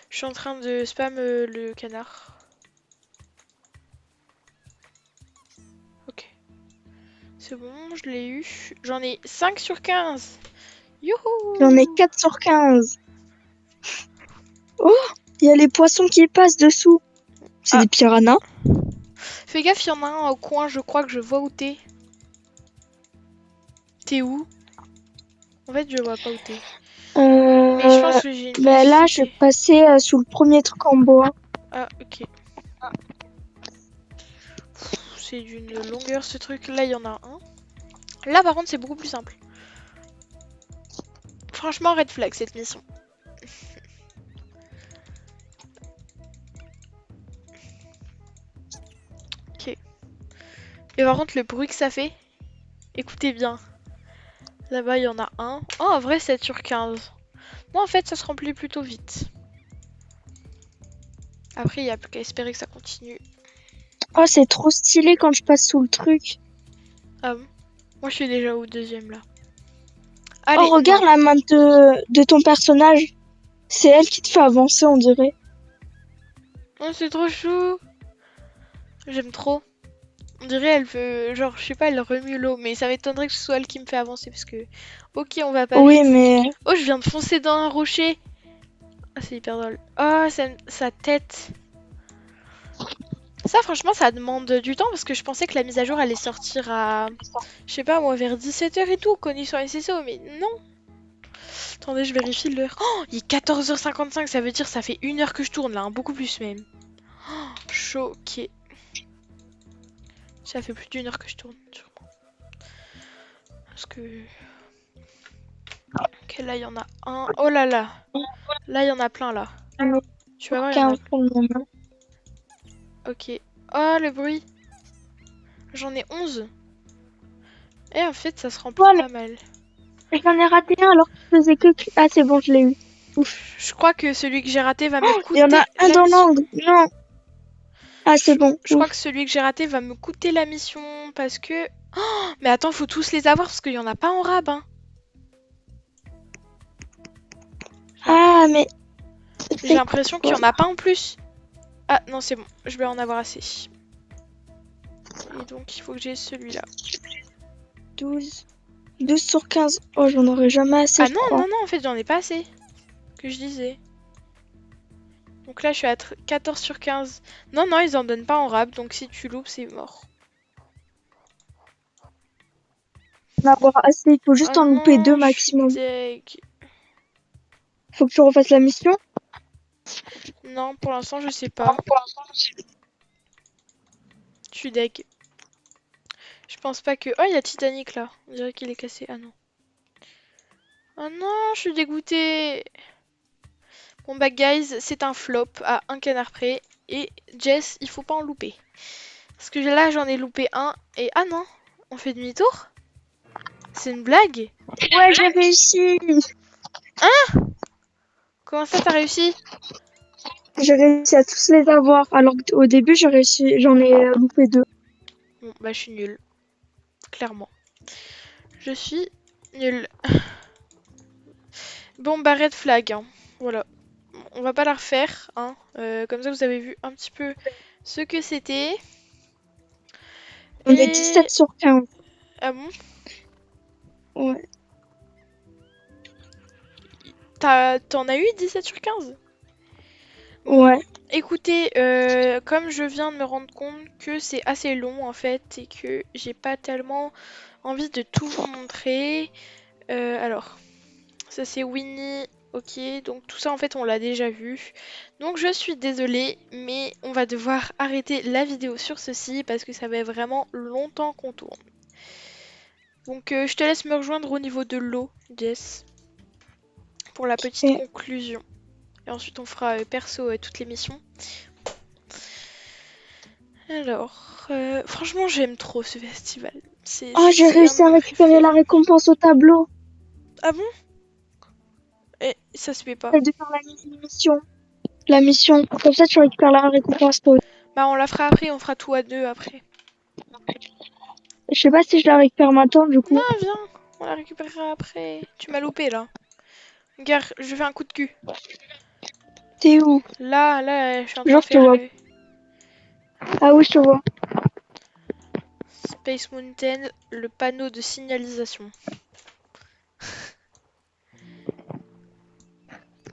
Je suis en train de spam le canard. Ok. C'est bon, je l'ai eu. J'en ai 5 sur 15. J'en ai Youhou! 4 sur 15. Oh, il y a les poissons qui passent dessous. C'est Ah, des piranhas. fais gaffe, il y en a un au coin. Je crois que je vois où t'es. T'es où? En fait, je vois pas où t'es. Mais je pense que j'ai une Ben là, je vais possibilité. passer sous le premier truc en bois. Ah, ok. C'est d'une longueur ce truc. Là, il y en a un. Là, par contre, c'est beaucoup plus simple. Franchement, red flag cette mission. Ok. Et par contre, le bruit que ça fait, écoutez bien. Là-bas, il y en a un. Oh, en vrai, 7 sur 15. Bon, en fait, ça se remplit plutôt vite. Après, il n'y a plus qu'à espérer que ça continue. Oh, c'est trop stylé quand je passe sous le truc. Ah bon? Moi, je suis déjà au deuxième, là. Oh, Allez, non. regarde la main de ton personnage. C'est elle qui te fait avancer, on dirait. Oh, c'est trop chou. J'aime trop. On dirait elle veut, genre, je sais pas, elle remue l'eau, mais ça m'étonnerait que ce soit elle qui me fait avancer parce que, ok, on va pas Oui, vite. mais Oh, je viens de foncer dans un rocher. Ah, c'est hyper drôle. Oh, sa tête. Ça, franchement, ça demande du temps parce que je pensais que la mise à jour allait sortir à, je sais pas, moi, vers 17 h et tout, connexion SSO, mais non. Attendez, je vérifie l'heure. Oh, il est 14 h 55, ça veut dire ça fait 1 heure que je tourne là, hein, beaucoup plus même. Oh, choqué. Ça fait plus d'1 heure que je tourne, sûrement. Parce que... Ok, là, il y en a un. Oh là là. Là, il y en a plein, là. on est Tu vas sur voir, il y en a... 15 pour le moment. Ok. Oh, le bruit. J'en ai 11. Et en fait, ça se remplit Ouais, pas mal. mais j'en ai raté un alors que je faisais que... Ah, c'est bon, je l'ai eu. Ouf. Je crois que celui que j'ai raté va me Il y en a coûter un la dans mission. l'angle. Non. Ah, c'est Je, bon. je crois que Ouf. celui que j'ai raté va me coûter la mission parce que... Oh, mais attends, faut tous les avoir parce qu'il y en a pas en rab, hein. Ah, mais J'ai c'est l'impression qu'il y quoi? en a pas en plus. Ah, non, c'est bon. Je vais en avoir assez. Et donc, il faut que j'ai celui-là. 12 sur 15. Oh, j'en aurais jamais assez, Ah je non, crois. non, non, en fait, j'en ai pas assez. Que je disais. Donc là, je suis à 14 sur 15. Non, non, ils en donnent pas en rab, donc si tu loupes, c'est mort. En avoir assez, il faut juste Ah en louper deux non, je suis maximum. deg. Faut que tu refasses la mission. Non, pour l'instant, je sais pas. Je suis deg. Je pense pas que... Oh, il y a Titanic là. On dirait qu'il est cassé. Ah non. Ah non, je suis dégoûtée. Bon bah, guys, c'est un flop à un canard près. Et Jess, il faut pas en louper. Parce que là, j'en ai loupé un. Et ah non, on fait demi-tour? C'est une blague? Ouais, j'ai réussi. Comment ça, t'as réussi? J'ai réussi à tous les avoir. Alors qu'au début, j'en ai loupé deux. Bon, bah, je suis nulle. Clairement. Je suis nulle. Bon, bah, red flag, hein. Voilà. On va pas la refaire, hein. Comme ça, vous avez vu un petit peu ce que c'était. On est 17 Et... sur 15. Ah bon? Ouais. T'en as eu 17 sur 15? Ouais. Écoutez, comme je viens de me rendre compte que c'est assez long en fait et que j'ai pas tellement envie de tout vous montrer. Alors, ça c'est Winnie, ok, donc tout ça en fait on l'a déjà vu. Donc je suis désolée, mais on va devoir arrêter la vidéo sur ceci parce que ça va vraiment longtemps qu'on tourne. Donc je te laisse me rejoindre au niveau de l'eau, Jess, pour la petite Et... conclusion. Et ensuite on fera perso toutes les missions. Alors, franchement, j'aime trop ce festival. Oh, j'ai C'est un de réussi à mes récupérer préférés. la récompense au tableau. Ah bon? Et ça se fait pas. Celle de faire la mission. La mission. Comme ça, tu récupères la récompense, toi. Bah, on la fera après, on fera tout à deux après. Je sais pas si je la récupère maintenant, du Non, coup. viens, on la récupérera après. Tu m'as loupé là. Regarde, je fais un coup de cul. T'es où? Là, je suis en train Genre, de je te faire vois. Ah oui, je te vois. Space Mountain, le panneau de signalisation.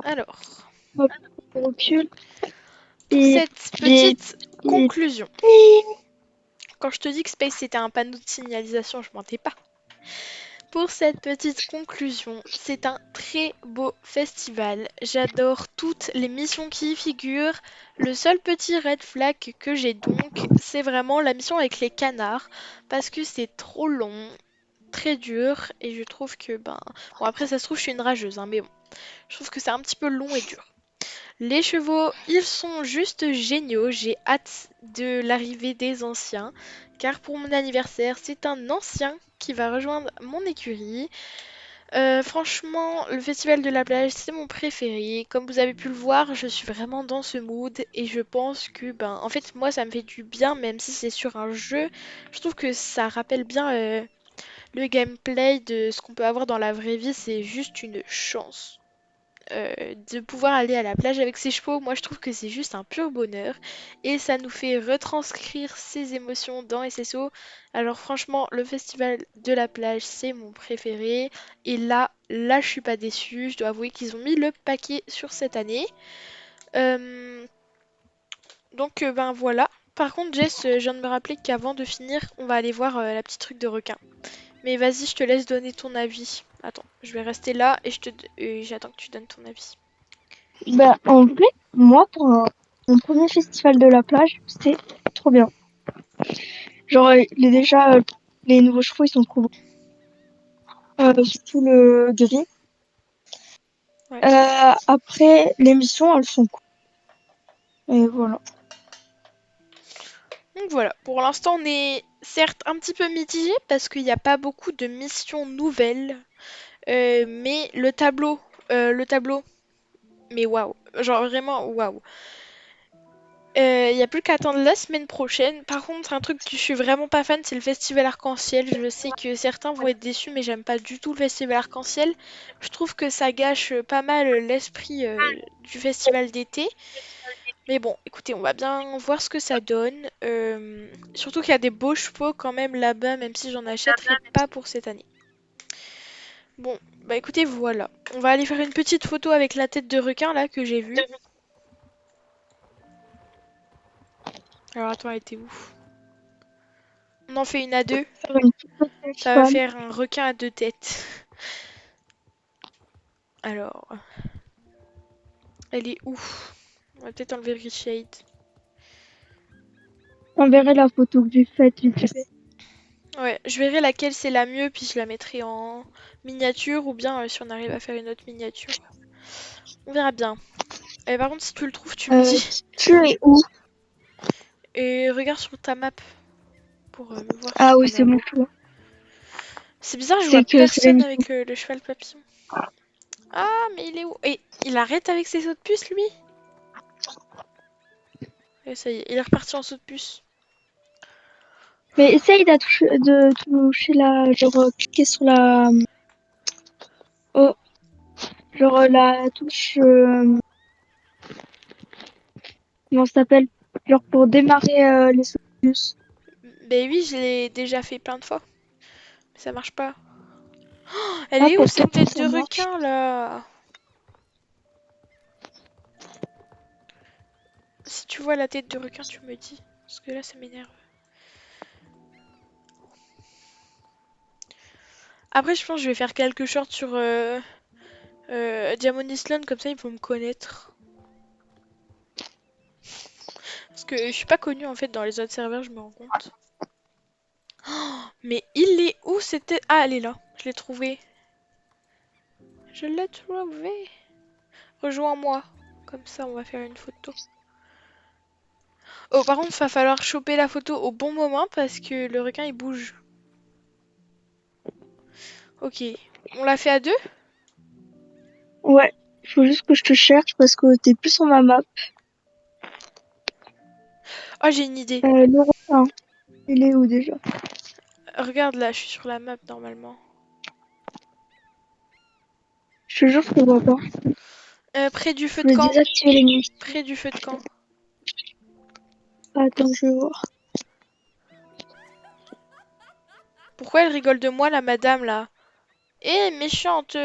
Alors, Hop, on recule. pour Et cette j'ai... petite conclusion, quand je te dis que Space c'était un panneau de signalisation, je mentais pas. Pour cette petite conclusion, c'est un très beau festival. J'adore toutes les missions qui y figurent. Le seul petit red flag que j'ai donc, c'est vraiment la mission avec les canards, parce que c'est trop long, très dur, et je trouve que, ben... Bon, après, ça se trouve, je suis une rageuse, hein, mais bon, je trouve que c'est un petit peu long et dur. Les chevaux, ils sont juste géniaux. J'ai hâte de l'arrivée des anciens, car pour mon anniversaire, c'est un ancien qui va rejoindre mon écurie. Franchement, le festival de la plage, c'est mon préféré. Comme vous avez pu le voir, je suis vraiment dans ce mood et je pense que, ben, en fait, moi, ça me fait du bien, même si c'est sur un jeu. Je trouve que ça rappelle bien le gameplay de ce qu'on peut avoir dans la vraie vie. C'est juste une chance de pouvoir aller à la plage avec ses chevaux. Moi, je trouve que c'est juste un pur bonheur et ça nous fait retranscrire ces émotions dans SSO. Alors franchement, le festival de la plage, c'est mon préféré et là, je suis pas déçue. Je dois avouer qu'ils ont mis le paquet sur cette année. Euh, donc, ben voilà. Par contre, Jess, je viens de me rappeler qu'avant de finir, on va aller voir la petite truc de requin. Mais vas-y, je te laisse donner ton avis. Attends, je vais rester là et j'attends que tu donnes ton avis. Bah, en vrai, moi, pour mon premier festival de la plage, c'était trop bien. Genre, les nouveaux chevaux, ils sont trop beaux. Surtout le gris. Ouais. Après, les missions, elles sont cool. Et voilà. Donc voilà, pour l'instant on est certes un petit peu mitigé parce qu'il n'y a pas beaucoup de missions nouvelles, mais le tableau, mais waouh, genre vraiment waouh. Il n'y a plus qu'à attendre la semaine prochaine. Par contre, un truc que je suis vraiment pas fan, c'est le festival arc-en-ciel. Je sais que certains vont être déçus, mais j'aime pas du tout le festival arc-en-ciel. Je trouve que ça gâche pas mal l'esprit du festival d'été. Mais bon, écoutez, on va bien voir ce que ça donne. Surtout qu'il y a des beaux chevaux quand même là-bas, même si j'en achèterai pas pour cette année. Bon, bah écoutez, voilà. On va aller faire une petite photo avec la tête de requin là que j'ai vue. Alors attends, elle était où? On en fait une à deux. Faire une petite Ça va cheval. faire un requin à deux têtes. Alors, elle est où? On va peut-être enlever le reshade. J'enverrai la photo que j'ai faite vite fait. Ouais, je verrai laquelle c'est la mieux, puis je la mettrai en miniature, ou bien si on arrive à faire une autre miniature. On verra bien. Et par contre, si tu le trouves, tu me dis. Tu es où? Et regarde sur ta map pour me voir si Ah je oui, la mets c'est à bon, où. je vois. C'est bizarre, je vois C'est que c'est personne l'émission. avec le cheval papillon. Ah, mais il est où? Et il arrête avec ses sauts de puce, lui? Et ça y est, il est reparti en saut de puce. Mais essaye de toucher la, genre, cliquer sur la, oh, genre, la touche, comment ça s'appelle? Genre, pour démarrer, les sautus. Ben oui, je l'ai déjà fait plein de fois. Mais ça marche pas. Elle Ah, est où cette peut-être que tête ça de marche. requin là? Si tu vois la tête de requin, tu me dis. Parce que là, ça m'énerve. Après, je pense que je vais faire quelques shorts sur Diamond Island, comme ça ils vont me connaître. Parce que je suis pas connue en fait dans les autres serveurs, je me rends compte. Mais il est où c'était? Ah, elle est là. Je l'ai trouvée. Je l'ai trouvée. Rejoins-moi. Comme ça, on va faire une photo. Oh, par contre, va falloir choper la photo au bon moment parce que le requin il bouge. Ok. On l'a fait à deux? Ouais. Il faut juste que je te cherche parce que t'es plus sur ma map. Oh, j'ai une idée. Le requin, il est où déjà? Regarde là, je suis sur la map normalement. Je te jure que je le vois pas. Près du feu Je de vais camp. désactiver les missions. Près du feu de camp. Attends, je vais voir. Pourquoi elle rigole de moi, la madame là? Eh, méchante!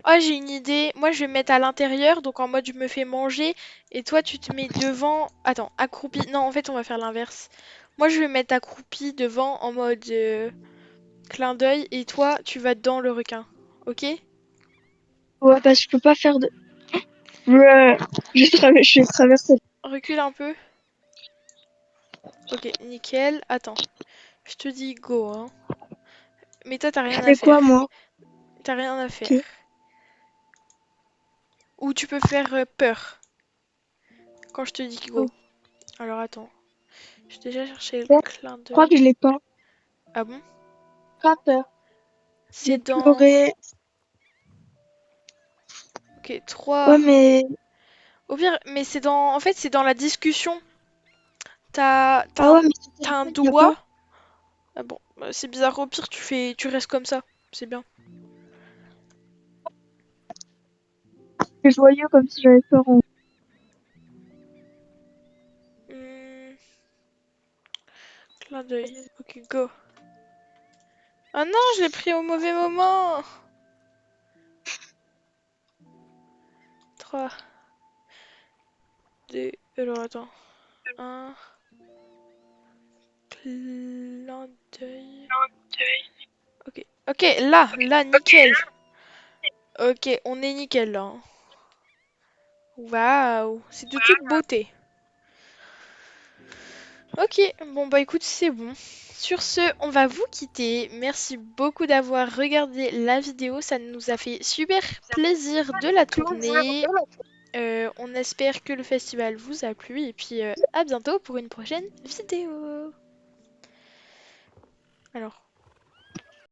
Oh, j'ai une idée. Moi, je vais me mettre à l'intérieur, donc en mode je me fais manger. Et toi, tu te mets devant. Attends, accroupi. Non, en fait, on va faire l'inverse. Moi, je vais me mettre accroupi devant en mode. clin d'œil, et toi, tu vas dans le requin. Ok? Ouais, bah je peux pas faire de... Ouais, je vais traverser. Recule un peu. Ok, nickel. Attends, je te dis go, hein. Mais toi, t'as Je rien à fais faire. quoi, moi? T'as rien à faire. Ok. Ou tu peux faire peur quand je te dis Oh. go. Alors attends, j'ai déjà cherché le Je clin crois que d'œil. je l'ai pas. Ah bon? Pas peur. C'est J'ai dans... pleuré. Ok, 3. Ouais, mais... Au pire, mais c'est dans... En fait, c'est dans la discussion. T'as t'as Ah un... ouais, mais sur t'as un téléphone, y a doigt. pas. Ah bon, bah, c'est bizarre. Au pire, tu restes comme ça. C'est bien. C'est joyeux comme si j'avais peur en... Hmm, clin d'œil. Ok, go. Ah non, je l'ai pris au mauvais moment. 3, 2... Alors attends. Un clin d'œil. Ok. Ok, là, nickel. Ok, on est nickel là, hein. Waouh, c'est de toute beauté. Ok, bon bah écoute, c'est bon. Sur ce, on va vous quitter. Merci beaucoup d'avoir regardé la vidéo. Ça nous a fait super plaisir de la tourner. On espère que le festival vous a plu et puis à bientôt pour une prochaine vidéo. Alors.